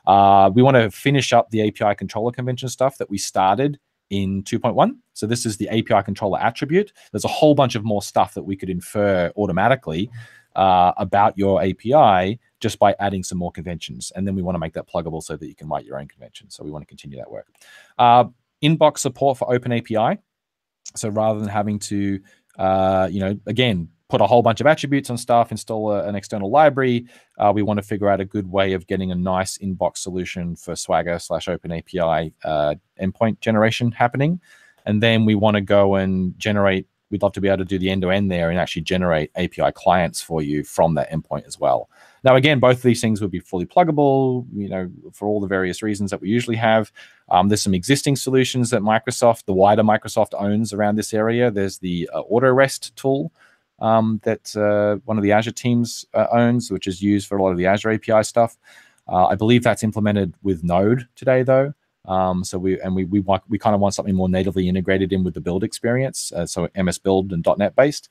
We want to finish up the API controller convention stuff that we started in 2.1. So this is the API controller attribute. There's a whole bunch of more stuff that we could infer automatically about your API just by adding some more conventions. And then we want to make that pluggable so that you can write your own conventions. So we want to continue that work. Inbox support for OpenAPI. So rather than having to, again, put a whole bunch of attributes on stuff, install an external library, we want to figure out a good way of getting a nice inbox solution for Swagger/OpenAPI endpoint generation happening. And then we want to go and generate, we'd love to be able to do the end-to-end there and actually generate API clients for you from that endpoint as well. Now, again, both of these things would be fully pluggable, for all the various reasons that we usually have. There's some existing solutions that the wider Microsoft owns around this area. There's the AutoRest tool that one of the Azure teams owns, which is used for a lot of the Azure API stuff. I believe that's implemented with Node today, though. So we kind of want something more natively integrated in with the build experience, so MS Build and .NET based.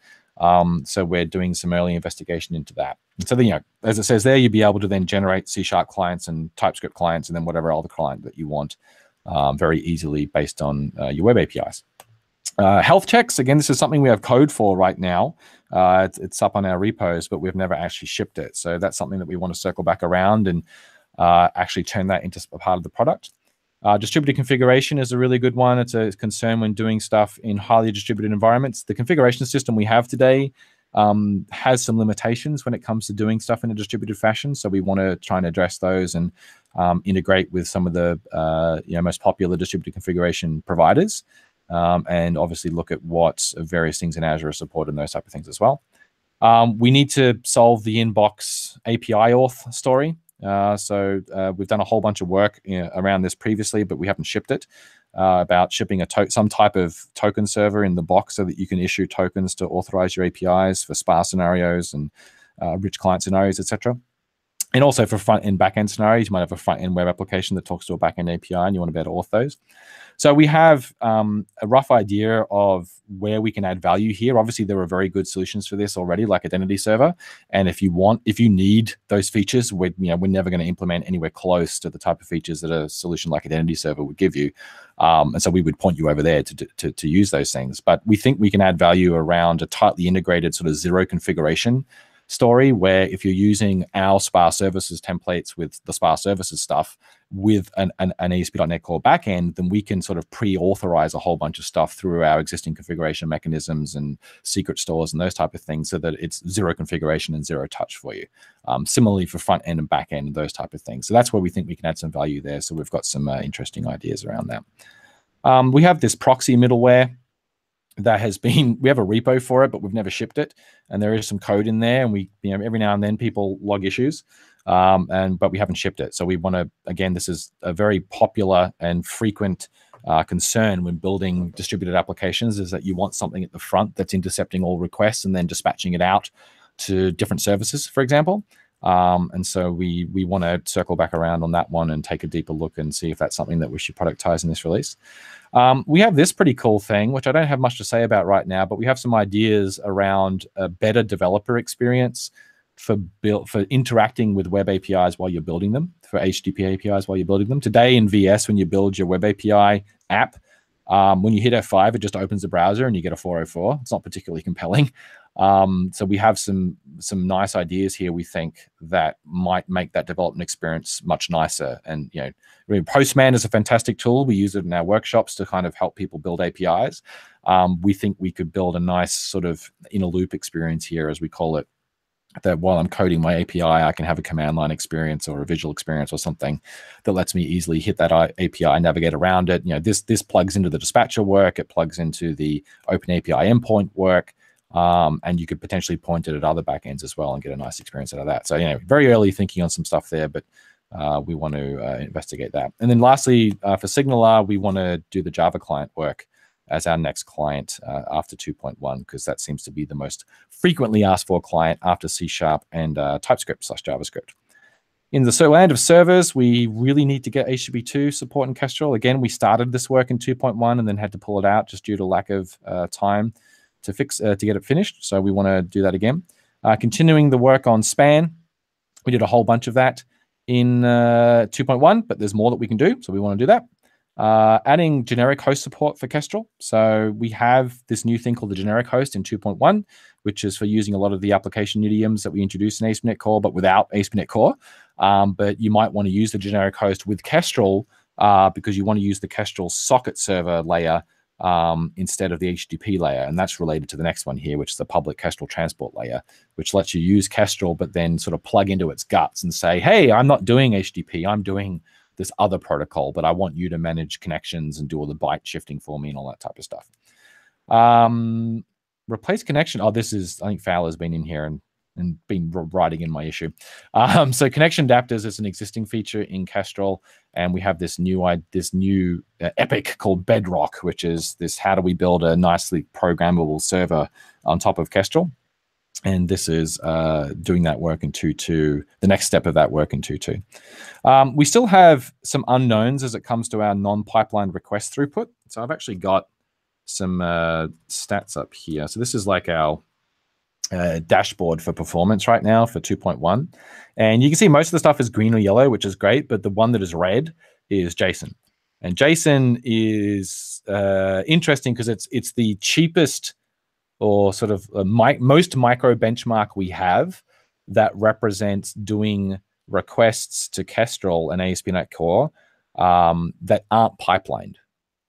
So we're doing some early investigation into that. And so then, as it says there, you'd be able to then generate C# clients and TypeScript clients and then whatever other client that you want very easily based on your web APIs. Health checks, again, this is something we have code for right now. It's up on our repos, but we've never actually shipped it. So that's something that we want to circle back around and actually turn that into a part of the product. Distributed configuration is a really good one. It's a concern when doing stuff in highly distributed environments. The configuration system we have today has some limitations when it comes to doing stuff in a distributed fashion. So we want to try and address those and integrate with some of the most popular distributed configuration providers. And obviously look at what various things in Azure are supported and those type of things as well. We need to solve the inbox API auth story. So we've done a whole bunch of work around this previously, but we haven't shipped it, about shipping some type of token server in the box so that you can issue tokens to authorize your APIs for sparse scenarios and rich client scenarios, etc. And also for front-end, back-end scenarios, you might have a front-end web application that talks to a back-end API and you want to be able to auth those. So we have a rough idea of where we can add value here. Obviously, there are very good solutions for this already, like Identity Server. And if you need those features, we're never going to implement anywhere close to the type of features that a solution like Identity Server would give you. And so we would point you over there to use those things. But we think we can add value around a tightly integrated sort of zero configuration story, where if you're using our sparse services templates with the sparse services stuff with an ASP.NET Core backend, then we can sort of pre-authorize a whole bunch of stuff through our existing configuration mechanisms and secret stores and those type of things, so that it's zero configuration and zero touch for you. Similarly for front end and back end and those type of things. So that's where we think we can add some value there. So we've got some interesting ideas around that. We have this Proxy Middleware that has been, we have a repo for it, but we've never shipped it. And there is some code in there, and we, every now and then people log issues, but we haven't shipped it. So we want to, again, this is a very popular and frequent concern when building distributed applications, is that you want something at the front that's intercepting all requests and then dispatching it out to different services, for example. And so we want to circle back around on that one and take a deeper look and see if that's something that we should productize in this release. We have this pretty cool thing, which I don't have much to say about right now, but we have some ideas around a better developer experience for interacting with web APIs while you're building them, for HTTP APIs while you're building them. Today in VS, when you build your web API app, when you hit F5, it just opens the browser and you get a 404. It's not particularly compelling. So we have some nice ideas here, we think, that might make that development experience much nicer. And Postman is a fantastic tool. We use it in our workshops to kind of help people build APIs. We think we could build a nice sort of inner loop experience here, as we call it, that while I'm coding my API, I can have a command line experience or a visual experience or something that lets me easily hit that API, navigate around it. This plugs into the dispatcher work. It plugs into the Open API endpoint work. And you could potentially point it at other backends as well and get a nice experience out of that. So, very early thinking on some stuff there, but we want to investigate that. And then lastly, for Signaler, we want to do the Java client work as our next client after 2.1, because that seems to be the most frequently asked for client after C# and TypeScript/JavaScript. In the land of servers, we really need to get HTTP2 support in Kestrel. Again, we started this work in 2.1 and then had to pull it out just due to lack of time to get it finished. So we want to do that again. Continuing the work on span, we did a whole bunch of that in 2.1, but there's more that we can do, so we want to do that. Adding generic host support for Kestrel. So we have this new thing called the generic host in 2.1, which is for using a lot of the application idioms that we introduced in ASP.NET Core, but without ASP.NET Core. But you might want to use the generic host with Kestrel because you want to use the Kestrel socket server layer instead of the HTTP layer. And that's related to the next one here, which is the public Kestrel transport layer, which lets you use Kestrel, but then sort of plug into its guts and say, hey, I'm not doing HTTP, I'm doing this other protocol, but I want you to manage connections and do all the byte shifting for me and all that type of stuff. Replace connection. Oh, this is, I think Fowler's been in here and been writing in my issue. So connection adapters is an existing feature in Kestrel, and we have this new epic called Bedrock, which is this: how do we build a nicely programmable server on top of Kestrel? And this is doing that work in 2.2, the next step of that work in 2.2. We still have some unknowns as it comes to our non-pipeline request throughput. So I've actually got some stats up here. So this is like our dashboard for performance right now for 2.1. And you can see most of the stuff is green or yellow, which is great, but the one that is red is JSON. And JSON is interesting because it's the cheapest or sort of most micro benchmark we have that represents doing requests to Kestrel and ASP.NET Core that aren't pipelined,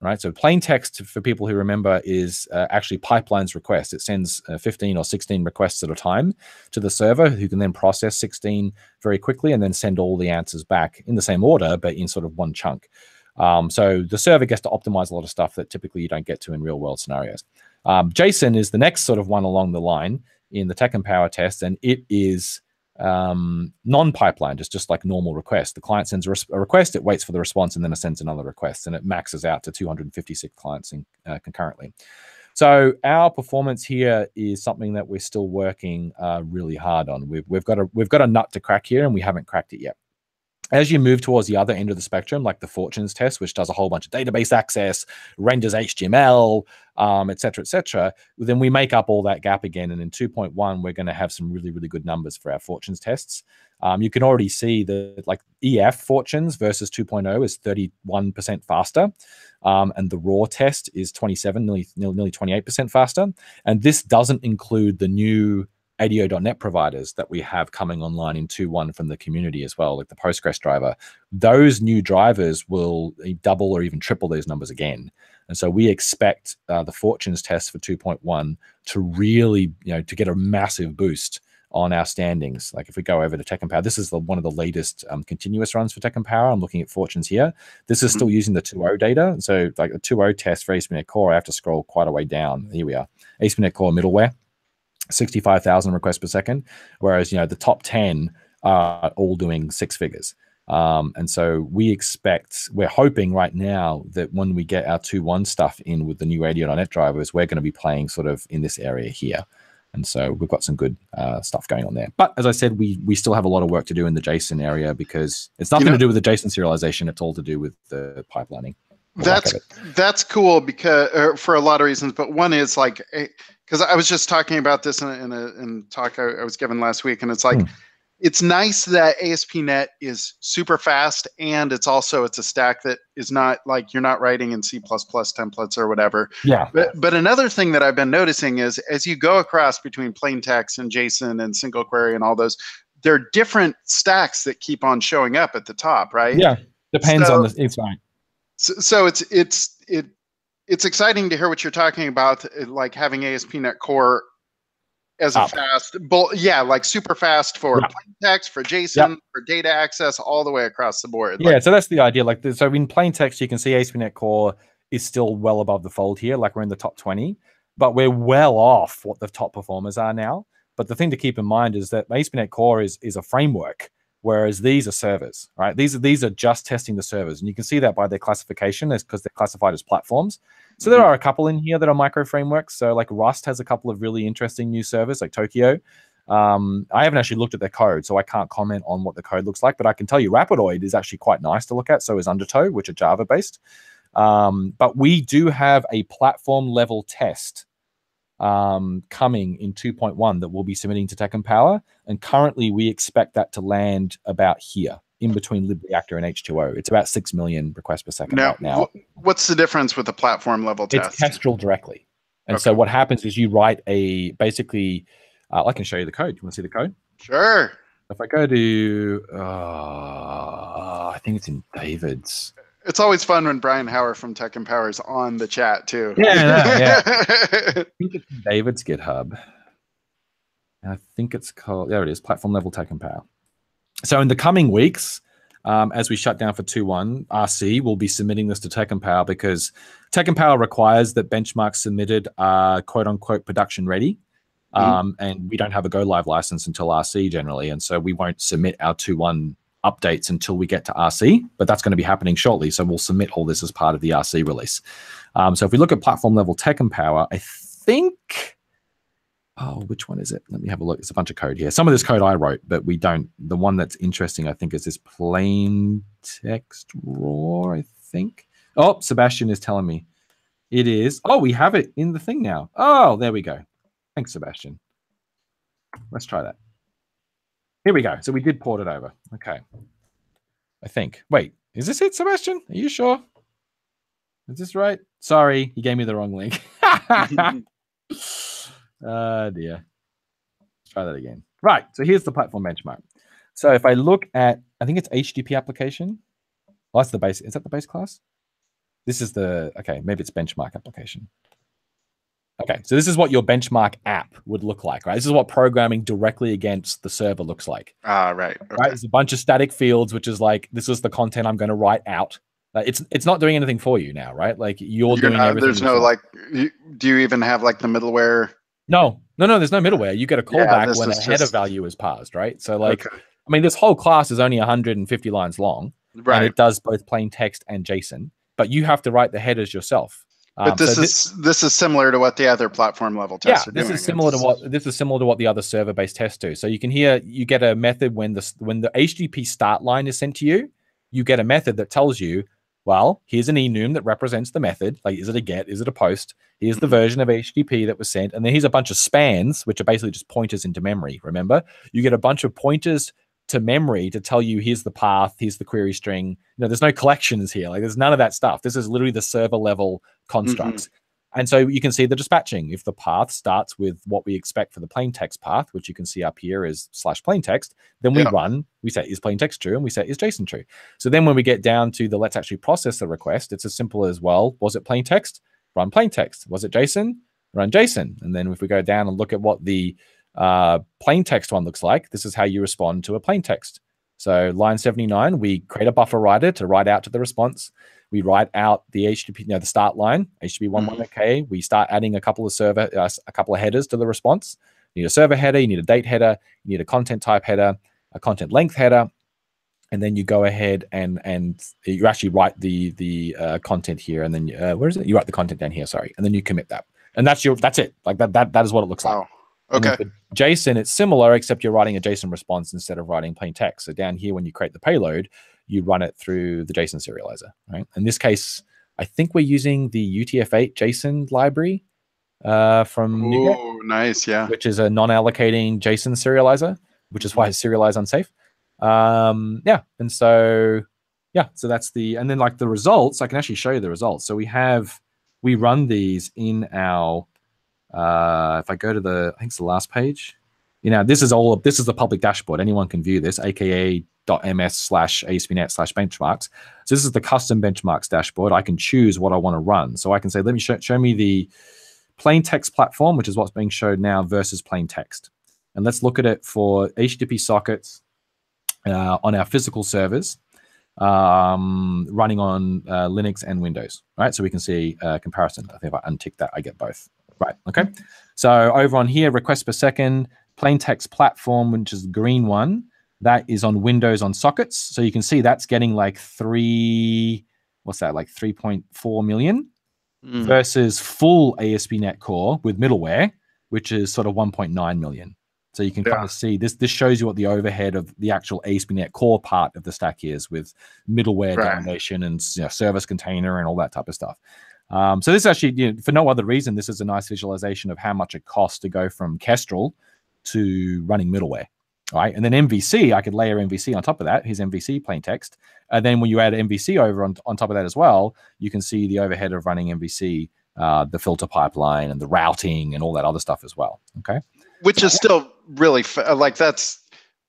right? So plain text, for people who remember, is actually pipelines request. It sends 15 or 16 requests at a time to the server, who can then process 16 very quickly and then send all the answers back in the same order, but in sort of one chunk. So the server gets to optimize a lot of stuff that typically you don't get to in real world scenarios. JSON is the next sort of one along the line in the Tech and Power test, and it is non-pipelined. It's just like normal request. The client sends a request, it waits for the response, and then it sends another request, and it maxes out to 256 clients concurrently. So our performance here is something that we're still working really hard on. We've got a nut to crack here, and we haven't cracked it yet. As you move towards the other end of the spectrum, like the Fortunes test, which does a whole bunch of database access, renders HTML, et cetera, then we make up all that gap again. And in 2.1, we're going to have some really, really good numbers for our Fortunes tests. You can already see that like EF Fortunes versus 2.0 is 31% faster. And the raw test is 27, nearly 28% faster. And this doesn't include the new ADO.NET providers that we have coming online in 2.1 from the community as well, like the Postgres driver. Those new drivers will double or even triple those numbers again. And so we expect the Fortunes test for 2.1 to really, to get a massive boost on our standings. Like if we go over to Tech and Power, this is one of the latest continuous runs for Tech and Power. I'm looking at fortunes here. This is still using the 2.0 data. So like the 2.0 test for ASP.NET Core, I have to scroll quite a way down. Here we are. ASP.NET Core middleware, 65,000 requests per second. Whereas, the top 10 are all doing 6 figures. And so we're hoping right now that when we get our 2.1 stuff in with the new radio.net drivers, we're going to be playing sort of in this area here. And so we've got some good stuff going on there. But as I said, we still have a lot of work to do in the JSON area because it's nothing to do with the JSON serialization. It's all to do with the pipelining. That's cool because for a lot of reasons. But one is like, because I was just talking about this in a talk I was given last week, and it's like, it's nice that ASP.NET is super fast, and it's a stack that is not like you're not writing in C++ templates or whatever. Yeah. But another thing that I've been noticing is as you go across between plain text and JSON and single query and all those, there are different stacks that keep on showing up at the top, right? Yeah, depends on the. It's right. So it's exciting to hear what you're talking about, like having ASP.NET Core as a fast, like super fast for plain text, for JSON, for data access, all the way across the board. Yeah, so that's the idea. Like, so in plain text, you can see ASP.NET Core is still well above the fold here. Like we're in the top 20, but we're well off what the top performers are now. But the thing to keep in mind is that ASP.NET Core is a framework, whereas these are servers, right? These are just testing the servers, and you can see that by their classification, is because they're classified as platforms. So there are a couple in here that are micro frameworks. So like Rust has a couple of really interesting new servers, like Tokyo. I haven't actually looked at their code, so I can't comment on what the code looks like. But I can tell you, Rapidoid is actually quite nice to look at. So is Undertow, which are Java based. But we do have a platform level test coming in 2.1 that we'll be submitting to Tech and Power, and currently we expect that to land about here in between libreactor and H2O. It's about 6 million requests per second right now. What's the difference with the platform level test? It's Kestrel directly. And so what happens is you write basically, I can show you the code. You want to see the code? Sure. If I go to, I think it's in David's. It's always fun when Brian Hauer from Tech and Power is on the chat too. Yeah. I think it's David's GitHub. I think it's called, there it is, platform level Tech and Power. So in the coming weeks, as we shut down for 2.1, RC will be submitting this to Tech and Power because Tech and Power requires that benchmarks submitted are quote unquote production ready. And we don't have a go live license until RC generally. And so we won't submit our 2.1 updates until we get to RC, but that's going to be happening shortly. So we'll submit all this as part of the RC release. So if we look at platform level Tech and Power, I think, which one is it? Let me have a look. It's a bunch of code here. Some of this code I wrote, but we don't. The one that's interesting, I think, is this plain text raw, I think. Oh, Sebastian is telling me it is. Oh, we have it in the thing now. Oh, there we go. Thanks, Sebastian. Let's try that. Here we go. So we did port it over. Okay. I think. Wait, is this it, Sebastian? Are you sure? Is this right? Sorry, he gave me the wrong link. Oh, dear. Let's try that again. Right. So here's the platform benchmark. So if I look at, I think it's HTTP application. Well, that's the base. Is that the base class? This is the, okay, maybe it's benchmark application. Okay, so this is what your benchmark app would look like, right? This is what programming directly against the server looks like. Right. Okay. Right? It's a bunch of static fields, which is like, this is the content I'm going to write out. It's not doing anything for you now, right? Like you're doing everything. There's no like, do you even have like the middleware? No, there's no middleware. You get a callback when a header value is passed, right? So like, I mean, this whole class is only 150 lines long, right? And it does both plain text and JSON, but you have to write the headers yourself. But this is similar to what the other platform level tests are doing. This is similar to what the other server based tests do. So you can you get a method when the HTTP start line is sent to you, you get a method that tells you, well, here's an enum that represents the method. Like, is it a get? Is it a post? Here's the version of HTTP that was sent, and then here's a bunch of spans, which are basically just pointers into memory. Remember, you get a bunch of pointers to memory to tell you here's the path, here's the query string. There's no collections here. Like, there's none of that stuff. This is literally the server level constructs. And so you can see the dispatching. If the path starts with what we expect for the plain text path, which you can see up here is /plain text, then we run, we say, is plain text true? And we say, is JSON true? So then when we get down to the let's actually process the request, it's as simple as, well, was it plain text? Run plain text. Was it JSON? Run JSON. And then if we go down and look at what the plain text one looks like. This is how you respond to a plain text. So line 79, we create a buffer writer to write out to the response. We write out the HTTP, the start line, HTTP 11OK. We start adding a couple of headers to the response. You need a server header, you need a date header, you need a content type header, a content length header, and then you go ahead and you actually write the content here, and then where is it? You write the content down here, sorry, and then you commit that, and that's it. Like that is what it looks like. Okay. For JSON, it's similar, except you're writing a JSON response instead of writing plain text. So down here, when you create the payload, you run it through the JSON serializer, right? In this case, I think we're using the UTF-8 JSON library from NuGet. Oh, nice, yeah. Which is a non-allocating JSON serializer, which is why it's serialized unsafe. Yeah, and so that's and then like the results, I can actually show you the results. So we run these in our, if I go to I think it's the last page. This is the public dashboard. Anyone can view this, aka.ms/ASP.NET/benchmarks. So this is the custom benchmarks dashboard. I can choose what I want to run. So I can say, let me show me the plain text platform, which is what's being showed now, versus plain text. And let's look at it for HTTP sockets on our physical servers running on Linux and Windows, right? So we can see comparison. I think if I untick that, I get both. Right, okay. So over on here, requests per second, plain text platform, which is the green one, that is on Windows on sockets. So you can see that's getting like 3.4 million versus full ASP.NET Core with middleware, which is sort of 1.9 million. So you can kind of see this shows you what the overhead of the actual ASP.NET Core part of the stack is, with middleware domination and service container and all that type of stuff. So this actually, for no other reason, this is a nice visualization of how much it costs to go from Kestrel to running middleware. All right, and then MVC, I could layer MVC on top of that. Here's MVC plain text. And then when you add MVC over on top of that as well, you can see the overhead of running MVC, the filter pipeline and the routing and all that other stuff as well. Okay, which is still really like that's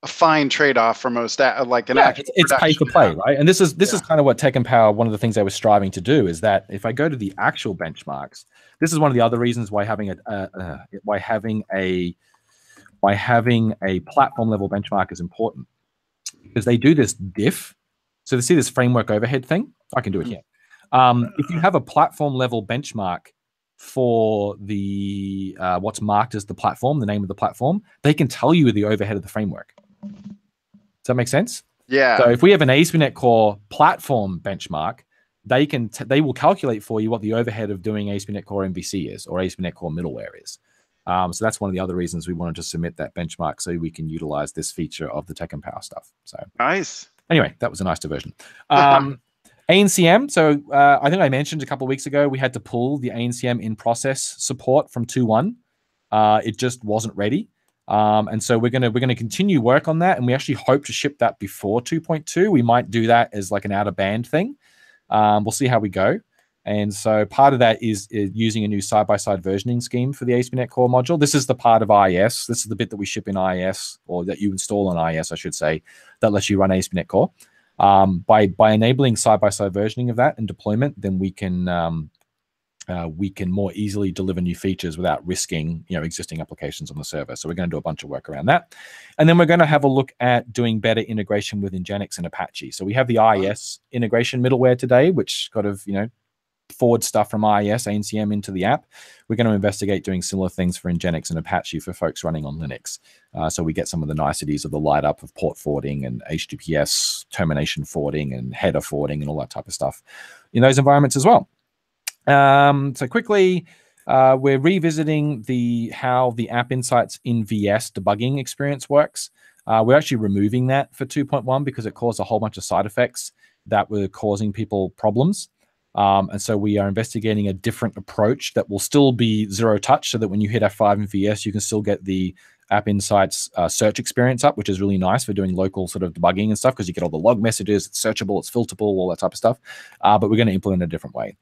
a fine trade-off for most it's pay for play, right? And this is kind of what Tech and Power, one of the things they were striving to do, is that if I go to the actual benchmarks, this is one of the other reasons why having a platform level benchmark is important, because they do this diff. So to see this framework overhead thing, I can do it here. If you have a platform level benchmark for the what's marked as the platform, the name of the platform, they can tell you the overhead of the framework. Does that make sense? Yeah. So if we have an ASP.NET Core platform benchmark, they will calculate for you what the overhead of doing ASP.NET Core MVC is, or ASP.NET Core middleware is. So that's one of the other reasons we wanted to submit that benchmark, so we can utilize this feature of the Tech and Power stuff. So nice. Anyway, that was a nice diversion. ANCM. So I think I mentioned a couple of weeks ago, we had to pull the ANCM in process support from 2.1. It just wasn't ready. And so we're gonna continue work on that, and we actually hope to ship that before 2.2. We might do that as like an out of band thing. We'll see how we go. And so part of that is using a new side-by-side versioning scheme for the ASP.NET Core module. This is the part of IIS. This is the bit that we ship in IIS, or that you install on IIS, I should say, that lets you run ASP.NET Core. By enabling side-by-side versioning of that and deployment, then we can more easily deliver new features without risking existing applications on the server. So we're going to do a bunch of work around that. And then we're going to have a look at doing better integration with Nginx and Apache. So we have the IIS integration middleware today, which kind of, forward stuff from IIS, ANCM into the app. We're going to investigate doing similar things for Nginx and Apache for folks running on Linux. So we get some of the niceties of the light up of port forwarding and HTTPS termination forwarding and header forwarding and all that type of stuff in those environments as well. So quickly, we're revisiting how the App Insights in VS debugging experience works. We're actually removing that for 2.1 because it caused a whole bunch of side effects that were causing people problems. And so we are investigating a different approach that will still be zero touch, so that when you hit F5 in VS, you can still get the App Insights search experience up, which is really nice for doing local sort of debugging and stuff, because you get all the log messages, it's searchable, it's filterable, all that type of stuff. But we're going to implement a different way.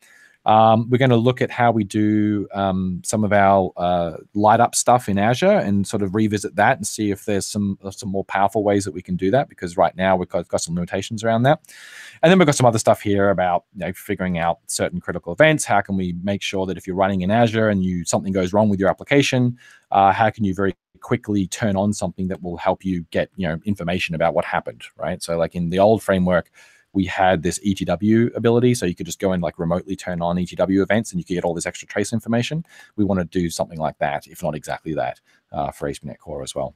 We're going to look at how we do some of our light up stuff in Azure and sort of revisit that and see if there's some more powerful ways that we can do that, because right now we've got some limitations around that. And then we've got some other stuff here about figuring out certain critical events. How can we make sure that if you're running in Azure and something goes wrong with your application, how can you very quickly turn on something that will help you get information about what happened, right? So like in the old framework, we had this ETW ability, so you could just go and like remotely turn on ETW events and you could get all this extra trace information. We want to do something like that, if not exactly that, for ASP.NET Core as well.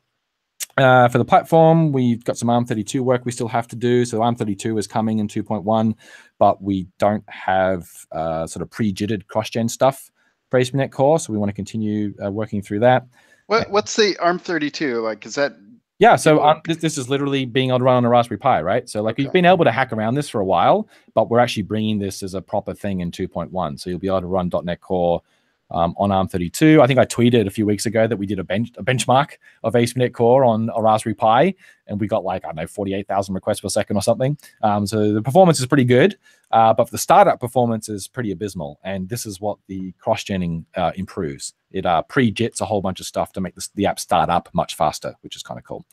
For the platform, we've got some ARM32 work we still have to do. So ARM32 is coming in 2.1, but we don't have sort of pre-jittered cross-gen stuff for ASP.NET Core, so we want to continue working through that. What's the ARM32? Like, is that... Yeah, so this is literally being able to run on a Raspberry Pi, right? So like we've been able to hack around this for a while, but we're actually bringing this as a proper thing in 2.1. So you'll be able to run .NET Core on ARM32. I think I tweeted a few weeks ago that we did a benchmark of ASP.NET Core on a Raspberry Pi, and we got like, I don't know, 48,000 requests per second or something. So the performance is pretty good, but the startup performance is pretty abysmal. And this is what the cross-genning improves. It pre-jits a whole bunch of stuff to make the app start up much faster, which is kind of cool.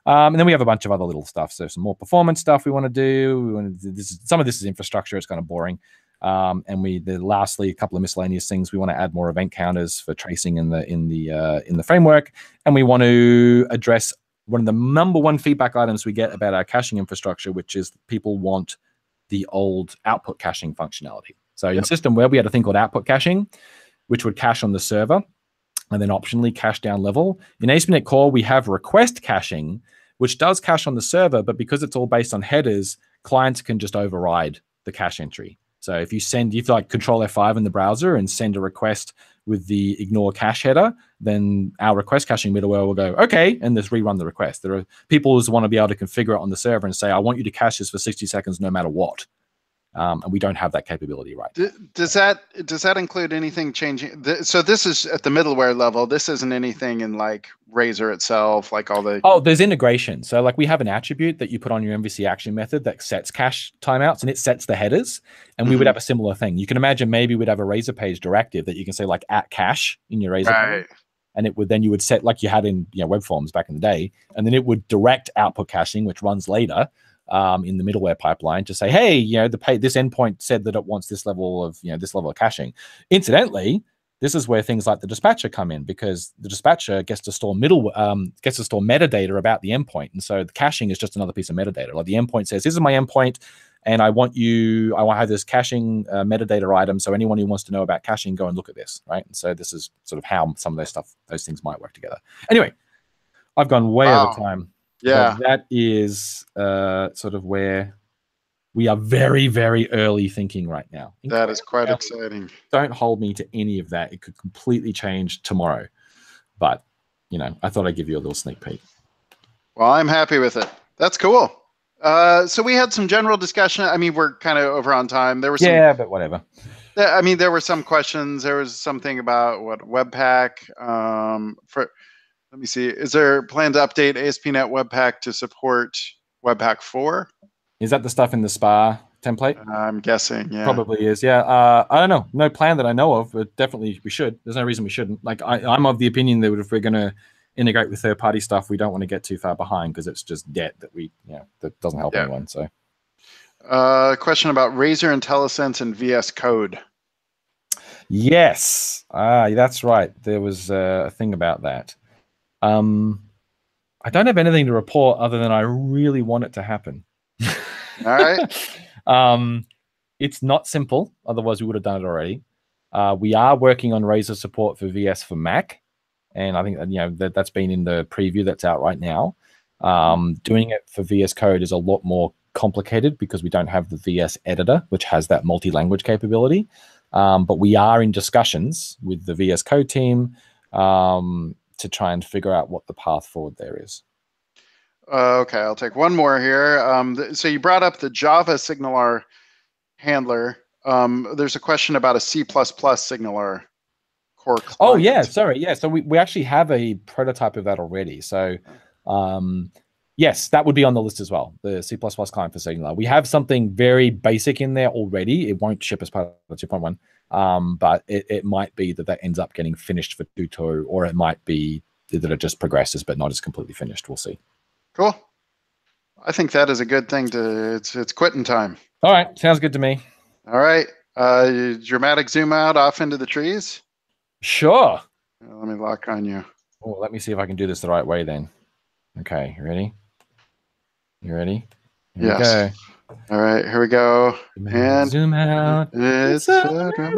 And then we have a bunch of other little stuff. So some more performance stuff we want to do. Some of this is infrastructure. It's kind of boring. And lastly, a couple of miscellaneous things. We want to add more event counters for tracing in the framework, and we want to address one of the number one feedback items we get about our caching infrastructure, which is people want the old output caching functionality. So in System Web, we had a thing called output caching, which would cache on the server and then optionally cache down level. In ASP.NET Core, we have request caching, which does cache on the server, but because it's all based on headers, clients can just override the cache entry. So if you like Control F5 in the browser and send a request with the ignore cache header, then our request caching middleware will go, okay, and just rerun the request. There are people who want to be able to configure it on the server and say, I want you to cache this for 60 seconds no matter what. And we don't have that capability right now. Does that include anything changing? So this is at the middleware level. This isn't anything in like Razer itself, like all the... Oh, there's integration. So like we have an attribute that you put on your MVC action method that sets cache timeouts, and it sets the headers. And we would have a similar thing. You can imagine maybe we'd have a Razer page directive that you can say like @cache in your Razer page. And you would set like you had in web forms back in the day, and then it would direct output caching, which runs later, in the middleware pipeline to say, hey, this endpoint said that it wants this level of caching. Incidentally, this is where things like the dispatcher come in, because the dispatcher gets to store metadata about the endpoint, and so the caching is just another piece of metadata. Like the endpoint says, this is my endpoint, and I want to have this caching metadata item. So anyone who wants to know about caching, go and look at this, right? And so this is sort of how some of those things might work together. Anyway, I've gone way over time. Yeah, but that is sort of where we are very, very early thinking right now. That is quite exciting. Don't hold me to any of that. It could completely change tomorrow. But, I thought I'd give you a little sneak peek. Well, I'm happy with it. That's cool. So we had some general discussion. I mean, we're kind of over on time. There was but whatever. I mean, there were some questions. There was something about what Webpack let me see. Is there a plan to update ASP.NET Webpack to support Webpack 4? Is that the stuff in the SPA template? I'm guessing, yeah. Probably is, yeah. I don't know. No plan that I know of, but definitely we should. There's no reason we shouldn't. Like, I'm of the opinion that if we're going to integrate with third-party stuff, we don't want to get too far behind, because it's just debt that that doesn't help anyone. So, question about Razer IntelliSense and VS Code. Yes, that's right. There was a thing about that. I don't have anything to report other than I really want it to happen. All right. It's not simple. Otherwise, we would have done it already. We are working on Razer support for VS for Mac, and I think that's been in the preview that's out right now. Doing it for VS Code is a lot more complicated because we don't have the VS editor, which has that multi-language capability. But we are in discussions with the VS Code team to try and figure out what the path forward there is. Okay, I'll take one more here. So you brought up the Java signaler handler. There's a question about a C++ signaler core client. Oh, yeah, sorry. Yeah, so we actually have a prototype of that already. So Yes, that would be on the list as well. The C++ client for Singular. We have something very basic in there already. It won't ship as part of 2.1, but it might be that ends up getting finished for 2.2, or it might be that it just progresses but not as completely finished. We'll see. Cool. I think that is a good thing to. It's quitting time. All right, sounds good to me. All right. Dramatic zoom out off into the trees. Sure. Let me lock on you. Oh, let me see if I can do this the right way then. Okay, you ready? You ready? Here yes. we go. All right, here we go. And zoom out. It's a dramatic